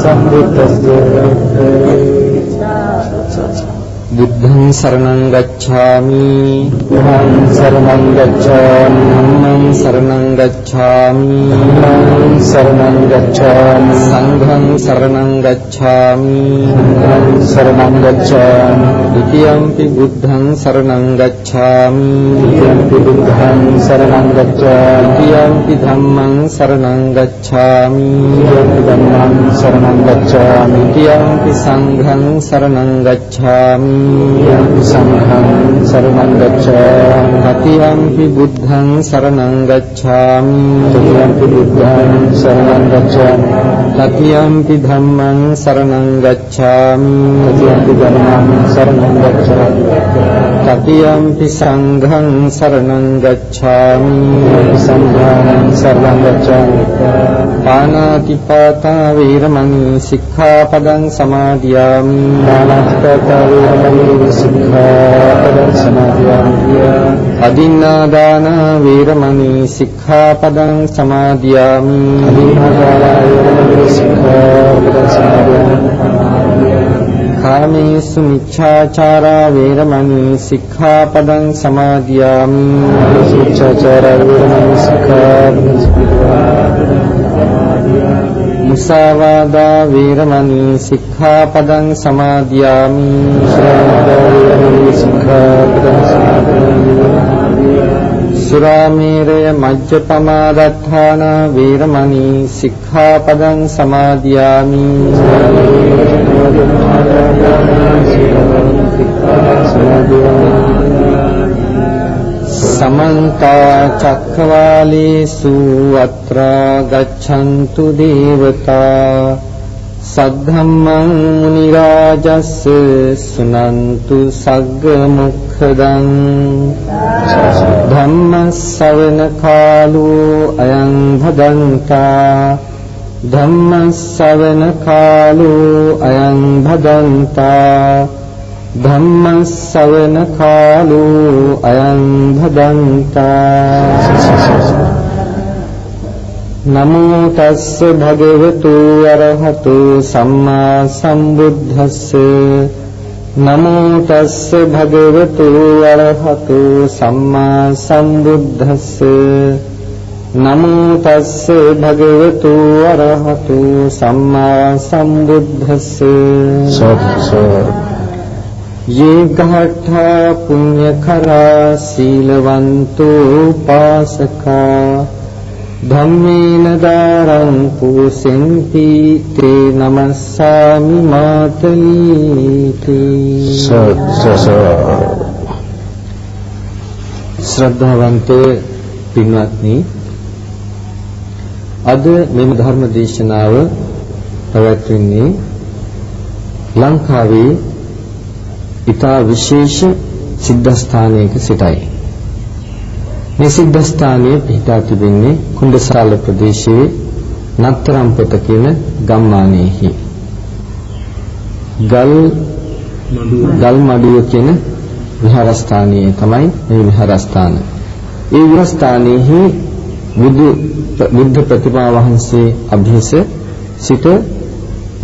sambuddhassa. Buddhaṃ saranam gacchāmi, Buddhaṃ saranam gacchāmi, Dhammam saranam gacchāmi, Dhammam saranam gacchāmi, Sangham saranam gacchāmi, Sangham saranam gacchāmi, Ditiyampi Buddhaṃ saranam gacchāmi, Ditiyampi Buddhaṃ saranam gacchāmi, Ditiyampi Dhammam saranam gacchāmi, Ditiyampi Dhammam saranam gacchāmi, Ditiyampi Sangham saranam gacchāmi, Ditiyampi Sangham saranam gacchāmi, Tatiyampi Buddhaṃ saranam gacchāmi, Tatiyampi Buddhaṃ saranam gacchāmi, Tatiyampi Dhammam saranam gacchāmi, Tatiyampi Dhammam saranam gacchāmi, Tatiyampi Sangham saranam gacchāmi, Tatiyampi Sangham saranam gacchāmi. Pānātipātā vīramani sikkhapadam samādiyāmi, Pānātipātā vīramani sikkhapadam samādiyāmi, Adinādāna vīramani sikkhapadam samādiyāmi, Adinādāna vīramani sikkhapadam samādiyāmi, Kāmesu miccācārā vīramani sikkhapadam samādiyāmi, Miccācārā vīramani sikkhapadam samādiyāmi, Musāvādā vīramani sikkhapadam samādiyāmi, Musāvādā vīramani sikkhapadam samādiyāmi, Surāmēraya majjapamādatthāna vīramani sikkhapadam samādiyāmi, Samantā cakkavālesu atrā gacchantu devata saddhammam munirājassa sunantu sagga mukkhadan dhammasavana kālo ayam bhadantā dhammasavana kālo ayam bhadantā Dhammasavana kālo ayam bhadantā. Namo tassa bhagavatu arahato sammā sambuddhassa. Namo tassa bhagavatu arahato sammā sambuddhassa. Namo tassa bhagavatu arahato sammā sambuddhassa. Ye ghatha punyakhara sīlavanto pāsakā dhammena dāraṃ pūsenti te namassāmi mātalīti. ශ්‍රද්ධාවන්ත පින්වත්නි, අද මෙම ධර්ම දේශනාව පැවැත්වෙන්නේ ලංකාවේ ඉතා විශේෂ සිද්ධාස්ථානයක සිටයි. මේ සිද්ධාස්ථානය පිහිටා තිබෙන්නේ කුණ්ඩසාල ප්‍රදේශයේ නත්තරම්පත කියන ගම්මානයේහි. ගල්මඩුව කියන විහාරස්ථානයේ තමයි මේ විහාරස්ථාන. ඒ විහාරස්ථානයේහි බුද්ධ ප්‍රතිමා වහන්සේ අභිස සිට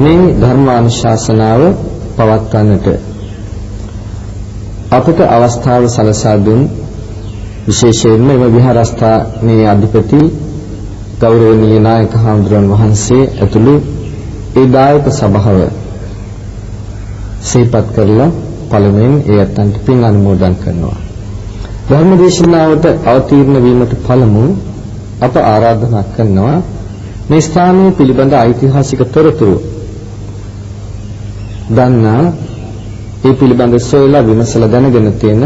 මේ ධර්මානුශාසනාව පවත්වන්නට අපට අවස්ථාව සලසා දුන් විශේෂයෙන්ම මේ විහාරස්ථානයේ අධිපති ගෞරවනීය නායක හාමුදුරන් වහන්සේ ඇතුළු ඒ දායක සභාව සිහිපත් කරලා පළමුවෙන් ඒ අතන්ට පින් අනුමෝදන් කරනවා. ධර්මදේශනාවට අවතීර්ණ වීමට පළමු අප ආරාධනා කරනවා මේ ස්ථානය පිළිබඳ ඓතිහාසික තොරතුරු දන්නා ඒ පිළිබඳ සොයලා විමසලා දැනගෙන තියෙන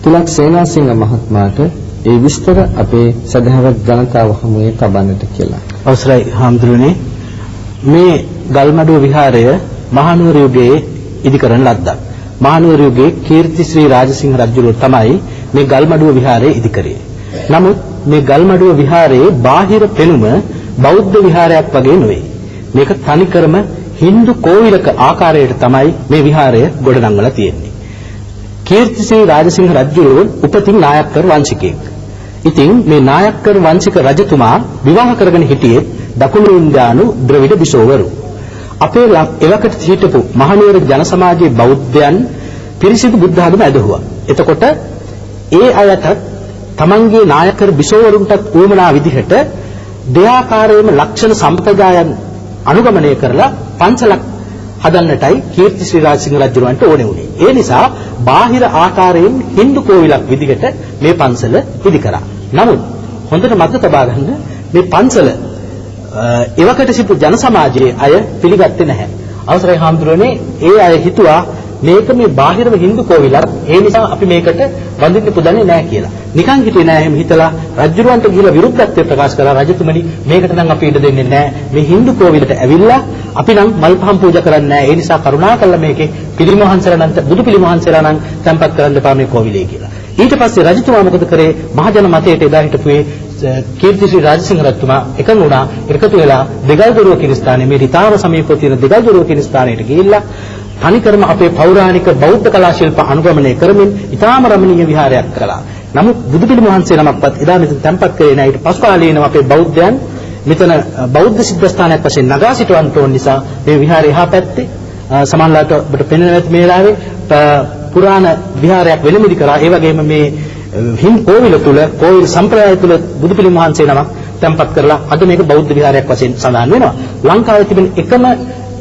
තිලක් සේනාසිංහ මහත්මයාට ඒ විස්තර අපේ සදහවත් ජනතාව හමුවේ තබන්නට කියලා. අවසරයි හාමුදුරනේ, මේ ගල්මඩුව විහාරය මහනුවර යුගයේ ඉදිකරන ලද්දක්. මහනුවර යුගයේ කීර්තිශ්‍රී රාජසිංහ රජුගේ තමයි මේ ගල්මඩුව විහාරය ඉදිකරේ. නමුත් මේ ගල්මඩුව විහාරයේ බාහිර පෙනුම බෞද්ධ විහාරයක් වගේ නෙවෙයි. මේක තනිකරම හින්දු කෝවිලක ආකාරයට තමයි මේ විහාරය ගොඩනංවලා තියෙන්නේ. කීර්තිශ්‍රී රාජසිංහ රජුගේ උපතින් නායක්කර වංශිකයෙක්. ඉතින් මේ නායක්කර වංශික රජතුමා විවාහ කරගෙන හිටියේ දකුණු ඉන්දියානු ද්‍රවිඩ බිසෝවරු. අපේ එවකට හිටපු මහනුවර ජන සමාජයේ බෞද්ධයන් පිරිසිදු බුද්ධ ආගම ඇදහුවා. එතකොට ඒ අයට තමන්ගේ නායකර බිසෝවරුන්ටත් උවමනා විදිහට දෙආකාරයේම ලක්ෂණ සම්ප්‍රදායන් අනුගමනය කරලා පන්සලක් හදන්නටයි කීර්තිශ්‍රී රාජසිංහ රජුරවන්ට ඕනේ වුණේ. ඒ නිසා බාහිර ආකාරයෙන් Hindu කෝවිලක් විදිහට මේ පන්සල ඉදි කරා. නමුත් හොඳට මතක තබා ගන්න මේ පන්සල එවකට සිටු ජන සමාජයේ අය පිළිගත්තේ නැහැ. අවසරයි හාමුදුරනේ ඒ අය හිතුවා මේක මේ බාහිරව Hindu කෝවිලක් ඒ නිසා අපි මේකට වඳින්න පුදන්නේ නැහැ කියලා. නිකන් හිතුවේ නැහැ එහෙම හිතලා රජුරවන්ට ගිහිලා විරුද්ධත්වය ප්‍රකාශ කළා. රජතුමනි මේකට නම් අපි ඉඩ දෙන්නේ නැහැ. මේ Hindu කෝවිලට ඇවිල්ලා අපි නම් මල් පහන් පූජා කරන්නේ නැහැ. ඒ නිසා කරුණාකරලා මේකේ පිළිම වහන්සේලා නම් බුදු පිළිම වහන්සේලා නම් තැන්පත් කරන්න එපා මේ කෝවිලේ කියලා. ඊට පස්සේ රජතුමා මොකද කරේ? මහජන මතයට එදා හිටපුවේ කීර්තිශ්‍රී රාජසිංහ රජතුමා එකඟ වුණා. එකතු වෙලා දෙගල්දොරුව කියන ස්ථානයේ මේ රිතාව සමීපව තියෙන දෙගල්දොරුව කියන ස්ථානයට ගිහිල්ලා තනිකරම අපේ පෞරාණික බෞද්ධ කලා ශිල්ප අනුගමනය කරමින් ඉතාම රමණීය විහාරයක් කළා. නමුත් බුදු පිළිම වහන්සේ නමක්වත් එදා මෙතන තැන්පත් කරේ නැහැ. ඊට පසු කාලේනම අපේ බෞද්ධයන් මෙතන බෞද්ධ සිද්ධාස්ථානයක් වශයෙන් නගා සිටවන්න ඕන නිසා මේ විහාරය එහා පැත්තේ සමහරවිට ඔබට පෙනෙන නැති මේ වෙලාවේ පුරාණ විහාරයක් වෙලමිදි කරා. ඒ වගේම මේ හිම් කෝවිල තුල කෝවිල සම්ප්‍රදාය තුල බුදු පිළිම වහන්සේ නමක් තැන්පත් කරලා අද මේක බෞද්ධ විහාරයක් වශයෙන් සඳහන් වෙනවා. ලංකාවේ තිබෙන එකම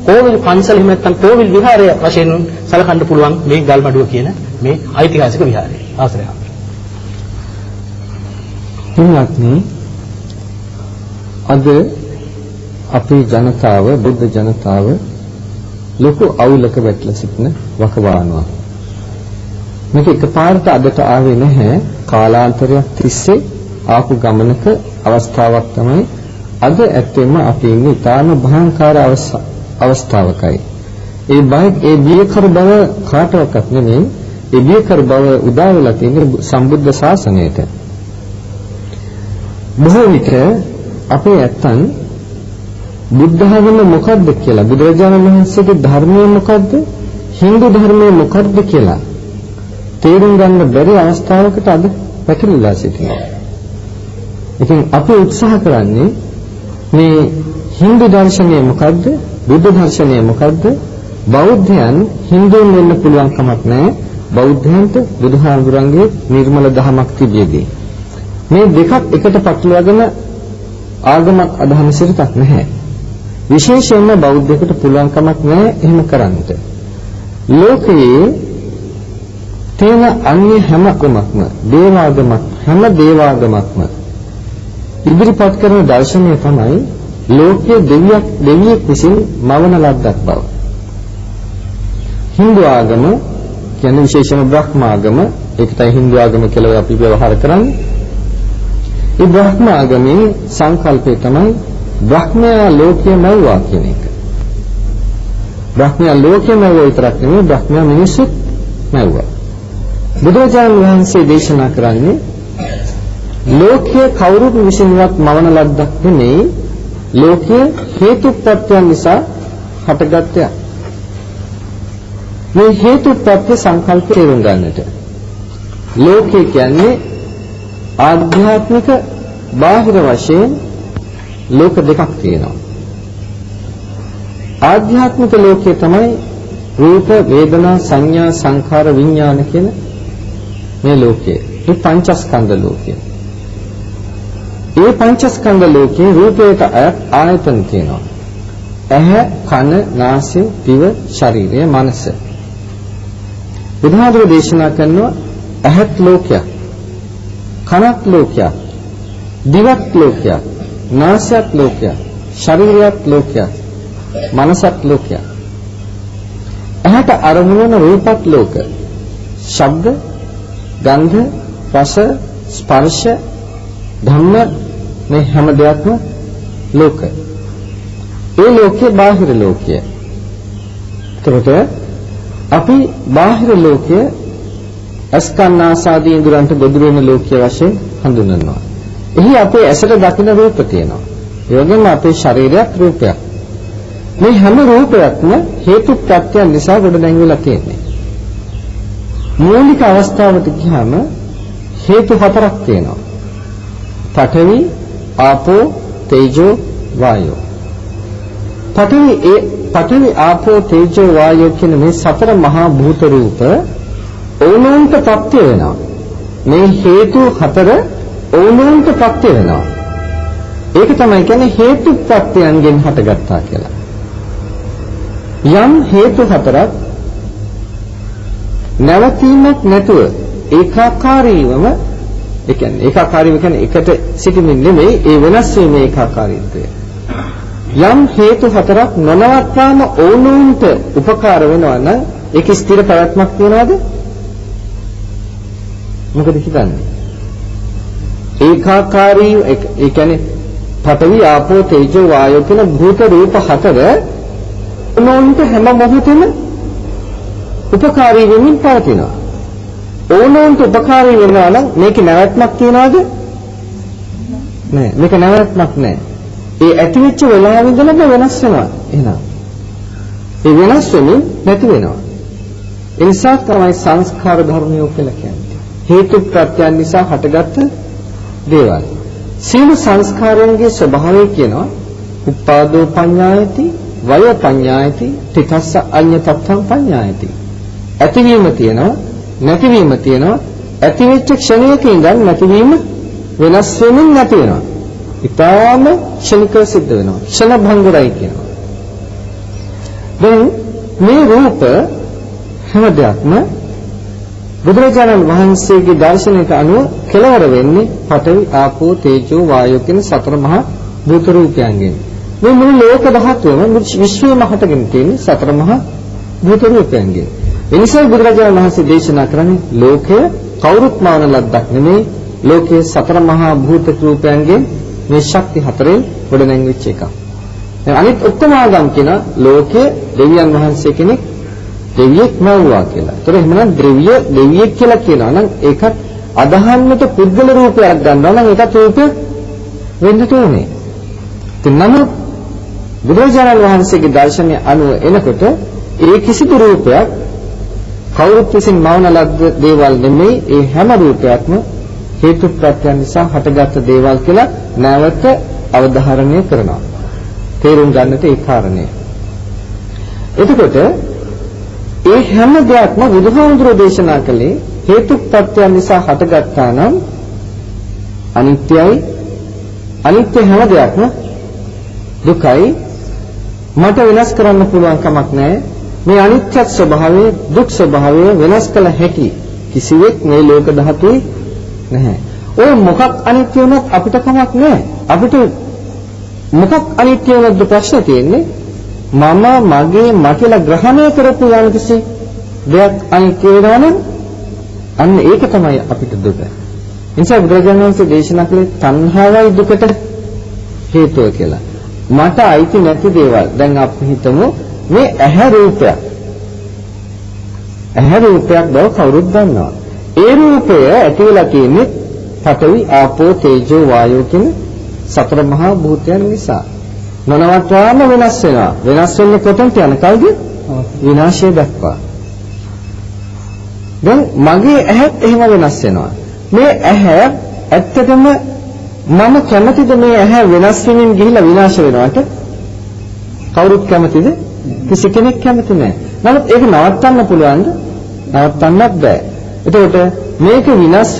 කෝවිල් පන්සල එහෙම නැත්නම් කෝවිල් විහාරය වශයෙන් සලකන්න පුළුවන් මේ ගල්මඩුව කියන මේ ඓතිහාසික විහාරය. ආශ්‍රය. හිමියත්නි අද අපේ ජනතාව බුද්ධ ජනතාව ලොකු අවුලක වැටලා සිටින වකවානුවක්. මේක එකපාරට අදට ආවේ නැහැ. කාලාන්තරයක් තිස්සේ ආපු ගමනක අවස්ථාවක් තමයි අද ඇත්තෙම අපි ඉන්නේ ඊටාම භයානකාර අවස්ථාවකයි. ඒ බියකර බව කාටවත් නෙමෙයි. ඒ බියකර බව උදා වෙලා තියෙන සම්බුද්ධ ශාසනයට. බොහෝ විට අපේ ඇත්තන් බුද්ධ ධර්මය මොකක්ද කියලා බුදුරජාණන් වහන්සේගේ ධර්මය මොකක්ද Hindu ධර්මය මොකක්ද කියලා තේරුම් ගන්න බැරි අවස්ථාවකට අද පැටලලා සිටිනවා. ඉතින් අපි උත්සාහ කරන්නේ මේ Hindu දර්ශනය මොකක්ද බුද්ධ දර්ශනය මොකක්ද බෞද්ධයන් Hinduන් වෙන්න පුළුවන් කමක් නැහැ. බෞද්ධයන්ට බුදුහාමුදුරන්ගේ නිර්මල දහමක් තිබියදී මේ දෙකක් එකට පටලවාගෙන ආගමක් අදහන සිරිතක් නැහැ. විශේෂයෙන්ම බෞද්ධයෙකුට පුළුවන් කමක් නැහැ එහෙම කරන්නට. ලෝකයේ තියෙන අන්‍ය හැම කුමක්ම දේවාගමක් හැම දේවාගමක්ම ඉදිරිපත් කරන දර්ශනය තමයි ලෝකයේ දෙවියෙක් විසින් මවන ලද්දක් බව. Hindu ආගම කියන්නේ විශේෂම බ්‍රහ්ම ආගම ඒකටයි Hindu ආගම කියලා අපි ව්‍යවහාර කරන්නේ. ඒ බ්‍රහ්ම ආගමේ සංකල්පය තමයි බ්‍රහ්මයා ලෝකයේ මවුවා කියන එක. බ්‍රහ්මයා ලෝකයේ මවුවා විතරක් නෙමෙයි බ්‍රහ්මයා මිනිස්සුත් මවුවා. බුදුරජාණන් වහන්සේ දේශනා කරන්නේ ලෝකයේ කවුරුත් විසින්වත් මවන ලද්දක් නෙමෙයි ලෝකයේ හේතුප්‍රත්‍යයන් නිසා හටගත්තය. මේ හේතුප්‍රත්‍ය සංකල්ප තේරුම් ගන්නට ලෝකය කියන්නේ ආධ්‍යාත්මික බාහිර වශයෙන් ලෝක දෙකක් තියෙනවා. ආධ්‍යාත්මික ලෝකය තමයි රූප, වේදනා, සංඥා, සංඛාර, විඥාන කියන මේ ලෝකය. මේ පංචස්කන්ධ ලෝකය. මේ පංචස්කන්ධ ලෝකයේ රූපයට ආයතන තියෙනවා. ඇහැ, කන, නාසය, දිව, ශරීරය, මනස. බුදුහාමුදුර දේශනා කරනවා ඇහත් ලෝකයක්, කනත් ලෝකයක්, දිවත් ලෝකයක්, නාසයත් ලෝකයක්, ශරීරයත් ලෝකයක්, මනසත් ලෝකයක්. ඇහැට අරමුණු වන රූපත් ලෝක, ශබ්ද, ගන්ධ, රස, ස්පර්ශ, ධම්ම මේ හැම දෙයක්ම ලෝක. ඒ ලෝකයේ බාහිර ලෝකය. එතකොට අපි බාහිර ලෝකය අස්කන්නාසාදී ඉඳුරන්ට ගොදුරු වෙන ලෝකය වශයෙන් හඳුන්වනවා. එහි අපේ ඇසට දකින රූප තියෙනවා. ඒ වගේම අපේ ශරීරයත් රූපයක්. මේ හැම රූපයක්ම හේතු ප්‍රත්‍යයන් නිසා ගොඩ නැංගිලා තියෙන්නේ. මූලික අවස්ථාවට ගියාම හේතු හතරක් තියෙනවා. පඨවි, ආපෝ, තේජෝ, වායෝ. පඨවි ආපෝ තේජෝ වායෝ කියන මේ සතර මහා භූත රූප ඕනෝන්ට ප්‍රත්‍ය වෙනවා. මේ හේතු හතර ඕනෝන්ට ප්‍රත්‍ය වෙනවා. ඒක තමයි කියන්නේ හේතු ප්‍රත්‍යයන්ගෙන් හටගත්තා කියලා. යම් හේතු හතරක් නැවතීමක් නැතුව ඒකාකාරීවම ඒ කියන්නේ ඒකාකාරීව කියන්නේ එකට සිටීමෙන් නෙමෙයි ඒ වෙනස් වීමේ ඒකාකාරීත්වය. යම් හේතු හතරක් නොනවත්වාම ඕනෝන්ට උපකාර වෙනවා නම් ඒක ස්ථිර පැවැත්මක් තියනවාද? මොකද හිතන්නේ? ඒකාකාරී ඒ කියන්නේ පඨවි ආපෝ තේජෝ වායෝ කියන භූත රූප හතර ඕනෝන්ට හැම මොහොතෙම උපකාරී වෙමින් පවතිනවා. ඕනෝන්ට උපකාරී වෙනවා නම් මේකේ නැවැත්මක් තියනවාද? නෑ. මේක නැවැත්මක් නෑ. ඒ ඇතිවෙච්ච වෙලාවෙ ඉඳලා වෙනස් වෙනවා. එහෙනම් ඒ වෙනස් වෙමින් නැති වෙනවා. ඒ නිසා තමයි සංස්කාර ධර්මය කියලා කියන්නේ. හේතු ප්‍රත්‍යයන් නිසා හටගත්ත දේවල්. සීල සංස්කාරයන්ගේ ස්වභාවය කියනවා උපාදෝ පඤ්ඤායති, වය පඤ්ඤායති, තිතස්ස අඤ්ඤ තත්තං පඤ්ඤායති. ඇතිවීම තියෙනවා, නැතිවීම තියෙනවා. ඇතිවෙච්ච ක්ෂණයක ඉඳන් නැතිවීම වෙනස් වෙමින් නැති වෙනවා. ඊටාම ක්ෂණිකව සිද්ධ වෙනවා. ක්ෂණ භංගුරයි කියනවා. දැන් මේ රූප හැම දෙයක්ම බුදුරජාණන් වහන්සේගේ දර්ශනයට අනුව කෙලවර වෙන්නේ පඨවි ආපෝ තේජෝ වායෝ කියන සතර මහා භූත රූපයන්ගෙන්. මේ මුළු ලෝක ධාතුවම විශ්වයම හටගෙන තියෙන සතර මහා භූත රූපයන්ගෙන්. ඒ නිසා බුදුරජාණන් වහන්සේ දේශනා කරන්නේ ලෝකය කවුරුත් මාන ලද්දක් නෙමෙයි, ලෝකයේ සතර මහා භූත රූපයන්ගෙන් මේ ශක්ති හතරෙන් ගොඩනැංවිච්ච එකක්. දැන් අනිත් ඔක්කොම ආගම් කියන ලෝකයේ දෙවියන් වහන්සේ කෙනෙක් දෙවියෙක් නවුවා කියලා. ඒතර එහෙමනම් දෙවියෙක් කියලා කියනවා නම් ඒකත් අදහන්නට පුද්ගල රූපයක් ගන්නවා නම් ඒකත් රූපයක් වෙන්න ඕනේ. නමුත් බුදුරජාණන් වහන්සේගේ දර්ශනය අනුව එනකොට ඒ කිසිදු රූපයක් කවුරුත් විසින් මවන ලද්ද දේවල් නෙමෙයි. ඒ හැම රූපයක්ම හේතු ප්‍රත්‍යයන් නිසා හටගත් දේවල් කියලා නැවත අවධාරණය කරනවා. තේරුම් ගන්නට ඒ කාරණය. එතකොට ඒ හැම දෙයක්ම බුදුහාමුදුරෝ දේශනා කළේ හේතු ප්‍රත්‍යයන් නිසා හටගත්තා නම් අනිත්‍යයි. අනිත්‍ය හැම දෙයක්ම දුකයි. මට වෙනස් කරන්න පුළුවන් කමක් නැහැ. මේ අනිත්‍ය ස්වභාවය, දුක් ස්වභාවය වෙනස් කළ හැකි කිසිවෙක් මේ ලෝක ධාතුවේ නැහැ. ඔය මොකක් අනිත්‍ය වුණත් අපිට කමක් නැහැ. අපිට මොකක් අනිත්‍ය වුණත් ප්‍රශ්නේ තියෙන්නේ මම මගේ මකලා ග්‍රහණය කරපු යම්කිසි දෙයක් අනිත්‍ය වෙනවා නම් අන්න ඒක තමයි අපිට දුක. එනිසා බුදුරජාණන් වහන්සේ දේශනා කළේ තණ්හාවයි දුකට හේතුව කියලා. මට අයිති නැති දේවල්. දැන් අපි හිතමු මේ ඇහැ රූපයක්. ඇහැ රූපයක් බව කවුරුත් දන්නවා. ඒ රූපය ඇති වෙලා තියෙන්නේ පඨවි ආපෝ තේජෝ වායෝ කියන සතර මහා භූතයන් නිසා. නොනවත්වාම වෙනස් වෙනවා. වෙනස් වෙන්නේ කොතනට යනකල්ද? විනාශය දක්වා. දැන් මගේ ඇහත් එහෙම වෙනස් වෙනවා. මේ ඇහැ ඇත්තටම මම කැමතිද මේ ඇහැ වෙනස් වෙමින් ගිහිලා විනාශ වෙනවට? කවුරුත් කැමතිද? කිසි කෙනෙක් කැමති නැහැ. නමුත් ඒක නවත්තන්න පුළුවන්ද? නවත්තන්නත් බෑ. එතකොට මේක වෙනස්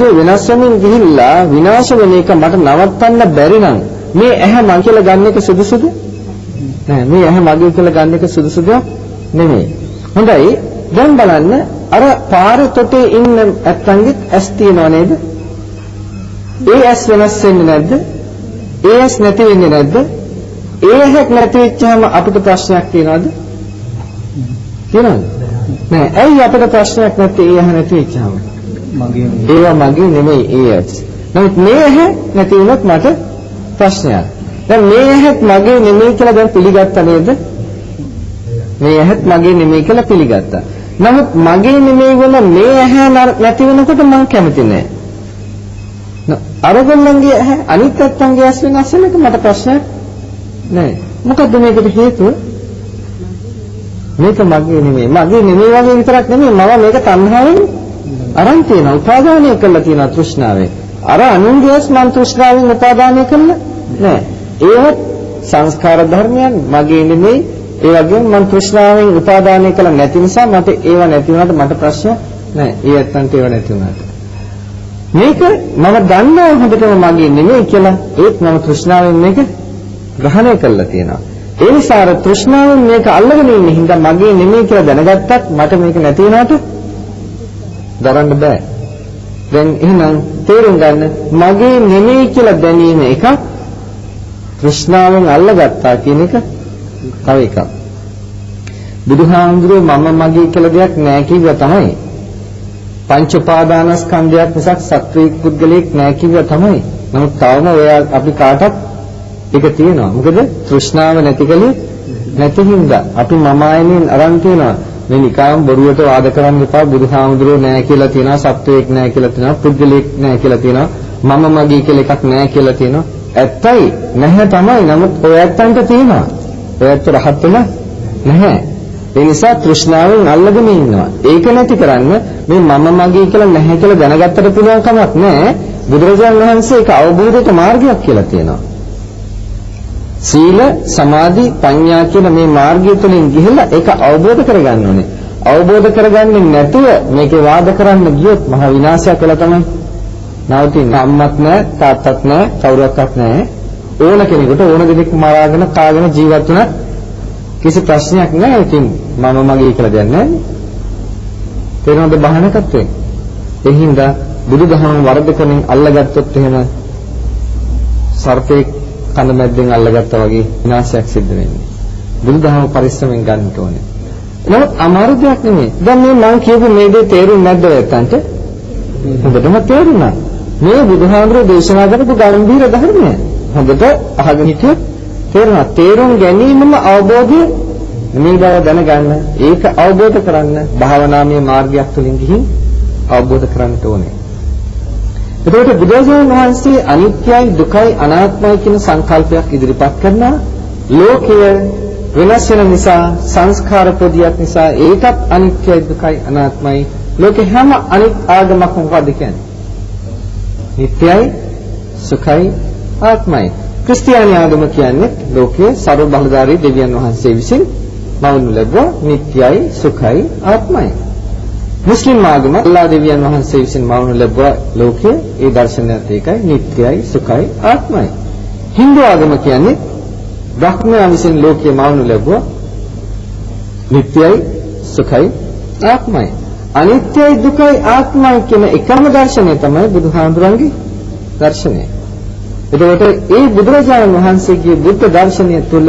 වෙමින් ගිහිල්ලා විනාශ වෙන එක මට නවත්තන්න බැරි නම් මේ ඇහැ මං කියලා ගන්න එක සුදුසුද? නෑ, මේ ඇහැ මගේ කියලා ගන්න එක සුදුසුද? නෙමෙයි. හොඳයි. දැන් බලන්න අර පාරේ තොටේ ඉන්න ඇත්තන්ගෙත් ඇස් තියනව නේද? ඒ ඇස් වෙනස් වෙන්නේ නැද්ද? ඒ ඇස් නැති වෙන්නේ නැද්ද? ඒ ඇහක් නැති වෙච්චාම අපිට ප්‍රශ්නයක් තියනවද? තියනවද? නෑ. ඇයි අපිට ප්‍රශ්නයක් නැත්තේ ඒ ඇහ නැති වෙච්චාම? ඒවා මගේ නෙමෙයි ඒ ඇස්. නමුත් මේ ඇහ නැති වුණොත් මට ප්‍රශ්නයක්. දැන් මේ ඇහත් මගේ නෙමෙයි කියලා දැන් පිළිගත්තා නේද? මේ ඇහත් මගේ නෙමෙයි කියලා පිළිගත්තා. නමුත් මගේ නෙමෙයි වෙන මේ ඇහ නැති වෙනකොට මම කැමති නෑ. අරගොල්ලන්ගේ ඇහ අනිත් පැත්තන්ගේ ඇස් වෙනස් වෙන එක මට ප්‍රශ්නයක් නෑ. මොකද්ද මේකට හේතුව? මේක මගේ නෙමෙයි. මගේ නෙමෙයි වගේ විතරක් නෙමෙයි මම මේක තණ්හාවෙන් අරන් තියෙනවා. උපාදානය කරලා තියෙනවා තෘෂ්ණාවෙන්. අර අනුන්ගේ ඇස් මන් තෘෂ්ණාවෙන් උපාදානය කරලා නෑ. ඒවත් සංස්කාර ධර්මයන් මගේ නෙමෙයි. ඒ වගේම මම තෘෂ්ණාවෙන් උපාදානය කළ නැති නිසා මට ඒව නැති වුණාට මට ප්‍රශ්න නැහැ. ඒ ඇත්තන්ට ඒව නැති වුණාට. මේක මම දන්නවා හොඳටම මගේ නෙමෙයි කියලා. ඒත් මම තෘෂ්ණාවෙන් මේක ග්‍රහණය කළා තියෙනවා. ඒ නිසා අර තෘෂ්ණාවෙන් මේක අල්ලගෙන ඉන්න හින්දා මගේ නෙමෙයි කියලා දැනගත්තත් මට මේක නැති වුණාට දරන්න බෑ. දැන් එහෙනම් තේරුම් ගන්න මගේ නෙමෙයි කියලා දැනීම එකක්, තෘෂ්ණාවෙන් අල්ලගත්තා කියන එක තව එකක්. බුදුහාමුදුරුවෝ මම මගේ කියලා දෙයක් නැහැ කිව්වා තමයි. පංච උපාදානස්කන්ධයක් මිසක් සත්වීක පුද්ගලයෙක් නැහැ කිව්වා තමයි. නමුත් තවම ඔය අපි කාටත් ඒක තියෙනවා. මොකද තෘෂ්ණාව නැතිකලේ නැති හින්දා අපි මම ආයෙනින් අරන් තියනවා. මේ නිකාම් බොරුවට වාද කරන්න එපා. බුදුහාමුදුරුවෝ නැහැ කියලා තියෙනවා, සත්වයෙක් නැහැ කියලා තියෙනවා, පුද්ගලයෙක් නැහැ කියලා තියෙනවා, මම මගේ කියලා එකක් නැහැ කියලා තියෙනවා. ඇත්තයි නැහැ තමයි. නමුත් ඔය ඇත්තන්ට තියෙනවා. ඔය ඇත්ත රහත් වෙලා නැහැ. ඒ නිසා තෘෂ්ණාවෙන් අල්ලගෙන ඉන්නවා. ඒක නැති කරන්න මේ මම මගේ කියලා නැහැ කියලා දැනගත්තට පුළුවන් කමක් නැහැ. බුදුරජාණන් වහන්සේ ඒක අවබෝධයට මාර්ගයක් කියලා තියෙනවා. සීල, සමාධි, ප්‍රඥා කියන මේ මාර්ගය තුළින් ගිහිල්ලා ඒක අවබෝධ කරගන්න ඕනේ. අවබෝධ කරගන්නේ නැතුව මේකේ වාද කරන්න ගියොත් මහ විනාශයක් වෙලා තමයි නවතින්නේ. අම්මත් නැහැ, තාත්තත් නැහැ, කවුරක්වත් නැහැ. ඕන කෙනෙකුට ඕන දෙයක් මරාගෙන කාගෙන ජීවත් වුණත් කිසි ප්‍රශ්නයක් නැහැ. ඉතින් මම මගේ කියලා දෙයක් නැහැ. තේරෙනවද බහනකත්වයෙන්? ඒ හින්දා බුදුදහම වරදකමින් අල්ලගත්තොත් එහෙම සර්පේ කන මැද්දෙන් අල්ලගත්තා වගේ විනාශයක් සිද්ධ වෙන්නේ. බුදුදහම පරිස්සමෙන් ගන්නට ඕනේ. නමුත් අමාරු දෙයක් නෙමෙයි. දැන් මේ මම කියපු මේ දේ තේරුම් නැද්ද ඔයයන්ට? හොඳටම තේරුණා. මේ බුදුහාමුදුරේ දේශනා කරපු ගැඹීර ධර්මය. හොඳට අහගෙන හිටියොත් තේරුණා. තේරුම් ගැනීමම අවබෝධය මේ බව දැනගන්න. ඒක අවබෝධ කරන්න භාවනාමය මාර්ගයක් තුලින් ගිහින් අවබෝධ කරගන්න ඕනේ. එතකොට බුදුරජාණන් වහන්සේ අනිත්‍යයි, දුකයි, අනාත්මයි කියන සංකල්පයක් ඉදිරිපත් කරනවා. ලෝකය වෙනස් වෙන නිසා, සංස්කාර පොදියක් නිසා ඒකත් අනිත්‍යයි, දුකයි, අනාත්මයි. ලෝකේ හැම අනිත් ආගමක් මොකද කියන්නේ? නිට්ටයයි, සුඛයි, ආත්මයි. ක්‍රිස්තියානි ආගම කියන්නේ ලෝකයේ ਸਰව බලධාරී දෙවියන් වහන්සේ විසින් මවනු ලැබුවා නිට්ටයයි, සුඛයි, ආත්මයි. මුස්ලිම් ආගම අල්ලා දෙවියන් වහන්සේ විසින් මවනු ලැබුවා ලෝකයේ ඒ දර්ශනයත් ඒකයි නිට්ටයයි, සුඛයි, ආත්මයි. හින්දු ආගම කියන්නේ බ්‍රහ්මයා විසින් ලෝකයේ මවනු ලැබුවා නිට්ටයයි, සුඛයි, ආත්මයි. අනිත්‍යයි, දුකයි, ආත්මයි කියන එකම දර්ශනය තමයි බුදුහාමුදුරන්ගේ දර්ශනය. එතකොට ඒ බුදුරජාණන් වහන්සේගේ බුද්ධ දර්ශනය තුළ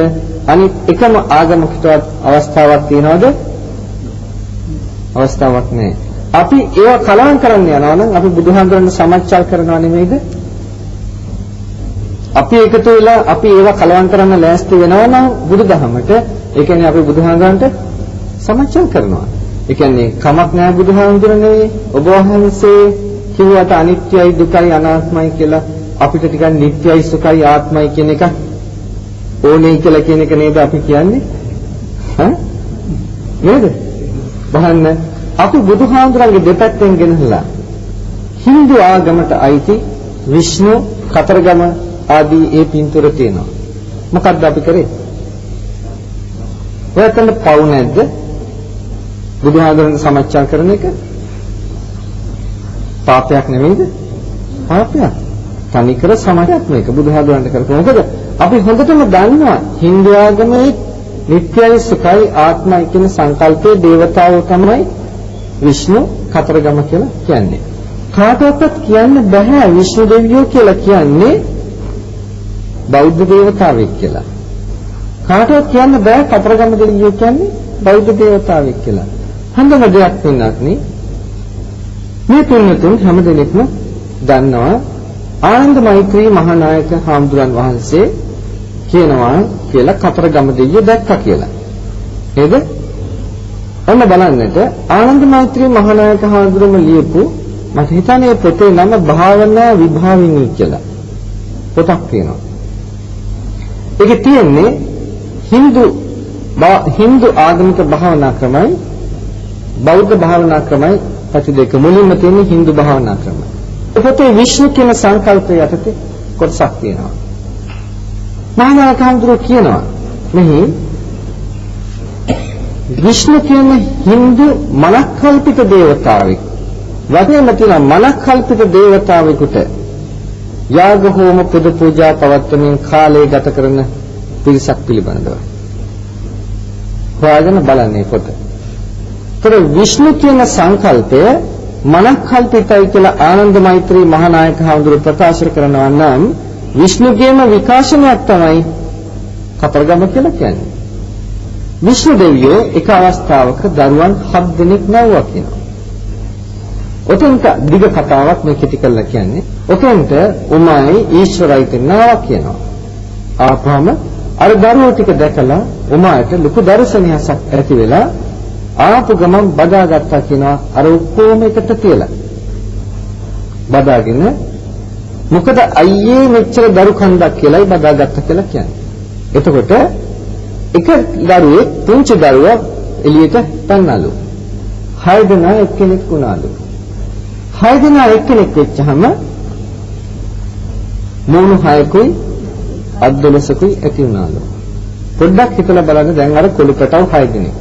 අනිත් එකම ආගමකටවත් අවස්ථාවක් තියනවද? අවස්ථාවක් නැහැ. අපි ඒව කලවම් කරන්න යනවා නම් අපි බුදුහාමුදුරන්ට සමච්චල් කරනවා නෙමෙයිද? අපි එකතු වෙලා අපි ඒව කලවම් කරන්න ලෑස්ති වෙනවා නම් බුදුදහමට, ඒ කියන්නේ අපි බුදුහාමුදුරන්ට සමච්චල් කරනවා. ඒ කියන්නේ කමක් නැහැ බුදුහාමුදුරනේ ඔබ වහන්සේ කිව්වට අනිත්‍යයි, දුකයි, අනාත්මයි කියලා අපිට ටිකක් නිට්ටයයි, සුඛයි, ආත්මයි කියන එක ඕනේ කියලා කියන එක නේද අපි කියන්නේ? ඈ නේද? බලන්න අපි බුදුහාමුදුරන්ගේ දෙපැත්තෙන් ගෙනහලා හින්දු ආගමට අයිති විෂ්ණු, කතරගම ආදී ඒ පින්තූර තියෙනවා. මොකද්ද අපි කරේ? ඔයතන පවු නැද්ද? බුදුහාමුදුරන්ට සමච්චල් කරන එක පාපයක් නෙමෙයිද? පාපයක්. තනිකර සමාජයක් මේක බුදුහාමුදුරන්ට කරපු. මොකද අපි හොඳටම දන්නවා හින්දු ආගමේ නිට්ටයයි, සුඛයි, ආත්මයි කියන සංකල්පයේ දේවතාවෝ තමයි විෂ්ණු, කතරගම කියලා කියන්නේ. කාටවත් කියන්න බෑ විෂ්ණු දෙවියෝ කියලා කියන්නේ බෞද්ධ දේවතාවෙක් කියලා. කාටවත් කියන්න බෑ කතරගම දෙවියෝ කියන්නේ බෞද්ධ දේවතාවෙක් කියලා. හොඳම දෙයක් වෙනක් නේ. මේ පින්වතුන් හැමදෙනෙක්ම දන්නවා ආනන්ද මෛත්‍රී මහානායක හාමුදුරන් වහන්සේ කියනවා කියලා කතරගම දෙවියෝ දැක්කා කියලා. නේද? ඔන්න බලන්නට ආනන්ද මෛත්‍රී මහානායක හාමුදුරුවෝ ලියපු මට හිතන්නේ පොතේ නම භාවනා විභාවිනී කියලා. පොතක් තියෙනවා. ඒකේ තියෙන්නේ හින්දු ආගමික භාවනා ක්‍රමයි, බෞද්ධ භාවනා ක්‍රමයි පැති දෙක. මුලින්ම තියෙන්නේ හින්දු භාවනා ක්‍රමය. පොතේ විෂ්ණු කියන සංකල්පය යටතේ කොටසක් තියෙනවා. මහානායක හඳුරෝ කියනවා මෙහි විෂ්ණු කියන Hindu මනක්කල්පිත දේවතාවෙක්. වගේම තියෙන මනක්කල්පිත දේවතාවෙකුට යාග හෝම පුද පූජා පවත්වමින් කාලය ගත කරන පිරිසක් පිළිබඳව. හොයාගෙන බලන්නේ පොත. ඒතර විෂ්ණු කියන සංකල්පය මනක්කල්පිතයි කියලා ආනන්ද මෛත්‍රී මහානායක හඳුරෝ ප්‍රකාශ කරනවා නම් විෂ්ණුගේම විකාශනයක් තමයි කතරගම කියලා කියන්නේ. විෂ්ණු දෙවියෝ එක අවස්ථාවක දරුවන් 7 දෙනෙක් නැවුවා කියනවා. ඔතෙන්ට දිග කතාවක් මේ කෙටි කරලා කියන්නේ. ඔතෙන්ට උමායි ඊශ්වරයි කියනවා කියනවා. ආපහම අර දරුවෝ ටික දැකලා උමායට ලොකු දර්ශනයක් ඇති වෙලා ආපු ගමන් බදාගත්තා කියනවා අර ඔක්කොම එකට තියලා. බදාගෙන මොකද අයියේ මෙච්චර දරු කන්දක් කියලායි බදාගත්තා කියලා කියන්නේ. එතකොට එක දරුවෙක් පුංචි දරුවා එළියට පැනනලු. 6 දෙනා එක්කෙනෙක් වුණාලු. 6 දෙනා එක්කෙනෙක් වෙච්චහම මූණු 6කුයි අත් 12කුයි ඇති වුණාලු. පොඩ්ඩක් හිතලා බලන්න දැන් අර කොළුපටව 6 දෙනෙක්.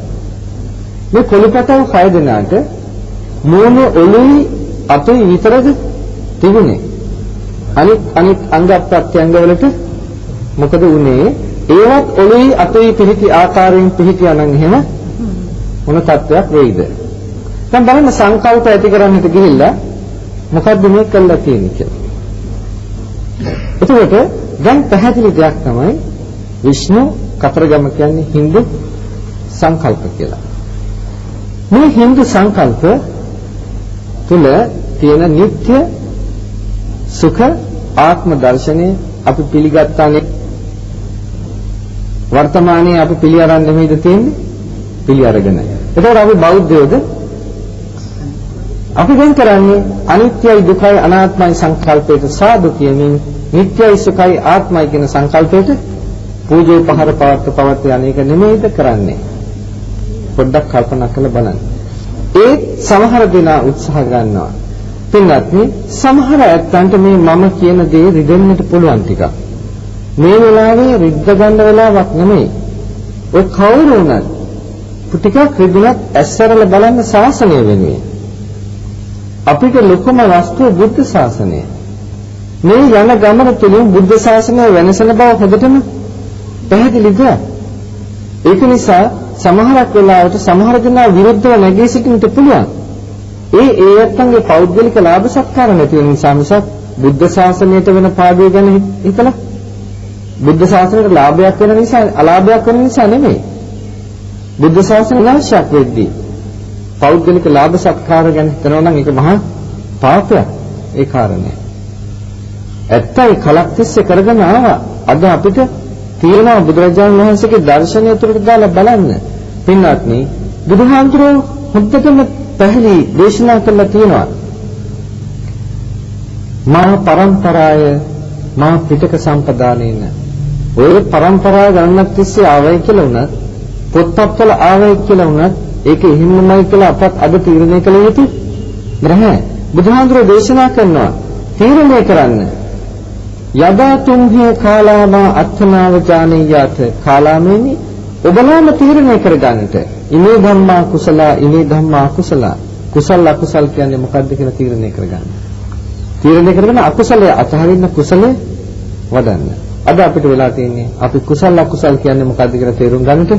මේ කොළුපටව 6 දෙනාට මූණු ඔළුයි අතයි විතරද තිබුණේ. අනිත් අංග ප්‍රත්‍යංග වලට මොකද වුනේ? ඒවත් ඔළුයි අතයි පිහිටි ආකාරයෙන් පිහිටියා නම් එහෙම මොන තත්ත්වයක් වෙයිද? දැන් බලන්න සංකල්ප ඇති කරන්නට ගිහිල්ලා මොකද්ද මේ කළා තියෙන්නේ කියලා. එතකොට දැන් පැහැදිලි දෙයක් තමයි විෂ්ණු කතරගම කියන්නේ Hindu සංකල්ප කියලා. මේ Hindu සංකල්ප තුල තියෙන නিত্য සුඛ ආත්ම දර්ශනය අපි පිළිගත්තානේ වර්තමානයේ අපි පිළි අරන් නෙමෙයිද තියෙන්නේ? පිළි අරගෙන. ඒතකොට අපි බෞද්ධයෝද? අපි දැන් කරන්නේ අනිත්‍යයි දුකයි අනාත්මයි සංකල්පයට සාදු කියමින් නිට්ටයයි සුඛයි ආත්මයි කියන සංකල්පයට පූජේ පහර පවත්ත යන්නේක නෙමෙයිද කරන්නේ? පොඩ්ඩක් කල්පනා කරලා බලන්න. ඒ සමහර දෙනා උත්සාහ ගන්නවා. පින්වත්නි සමහර ඇත්තන්ට මේ මම කියන දේ රිදෙන්නට පුළුවන් ටිකක්. මේ වෙලාවේ රිද්ද ගන්න වෙලාවක් නෙමෙයි. ඔය කවුරු වුණත් ටිකක් රිදුනත් ඇස්සරල බලන්න ශාසනය වෙනුවෙන්. අපිට ලොකුම වස්තුව බුද්ධ ශාසනය. මේ යන ගමන තුලින් බුද්ධ ශාසනය වෙනසන බව හොඳටම පැහැදිලි දෙයක්. ඒක නිසා සමහරක් වෙලාවට සමහර දෙනා විරුද්ධව නැගී සිටින්නට පුළුවන්. ඒ ඇත්තන්ගේ පෞද්ගලික ලාභ සත්කාර නැති වෙන නිසා මිසක් බුද්ධ ශාසනයට වෙන පාඩුව ගැන හිතලා බුද්ධ ශාසනයට ලාභයක් වෙන නිසා අලාභයක් වෙන නිසා නෙමෙයි. බුද්ධ ශාසනය නැශයක් වෙද්දී පෞද්ගලික ලාභ සත්කාර ගැන හිතනවා නම් ඒක මහා පාපයක්. ඒ කාරණේ. ඇත්තයි කලක් තිස්සේ කරගෙන ආවා. අද අපිට තීරණා බුදුරජාණන් වහන්සේගේ දර්ශනය තුළට දාලා බලන්න. පින්වත්නි බුදුහාමුදුරුවෝ හොද්දටම පැහැදිලි දේශනා කළා තියෙනවා. මා පරම්පරාය මා පිටක සම්පදානේන. ඔය පරම්පරාව ගණනක් තිස්සේ ආවයි කියලා උනත් පොත්පත්වල ආවයි කියලා උනත් ඒක එහෙමමයි කියලා අපත් අද තීරණය කළ යුතු නැහැ. බුදුහාමුදුරුවෝ දේශනා කරනවා තීරණය කරන්න. යදා තුම්හේ කාලාමා අත්ථනාව ඥානියාත කාලාමේනි ඔබලාම තීරණය කරගන්නට. ඉමේ ධම්මා කුසල ඉමේ ධම්මා කුසල කුසල අකුසල කියන්නේ මොකක්ද කියලා තීරණය කරගන්න. තීරණය කරගෙන අකුසලයේ අතහරින්න කුසලයේ වඩන්න. අද අපිට වෙලා තියෙන්නේ අපි කුසල අකුසල කියන්නේ මොකක්ද කියලා තේරුම් ගන්නට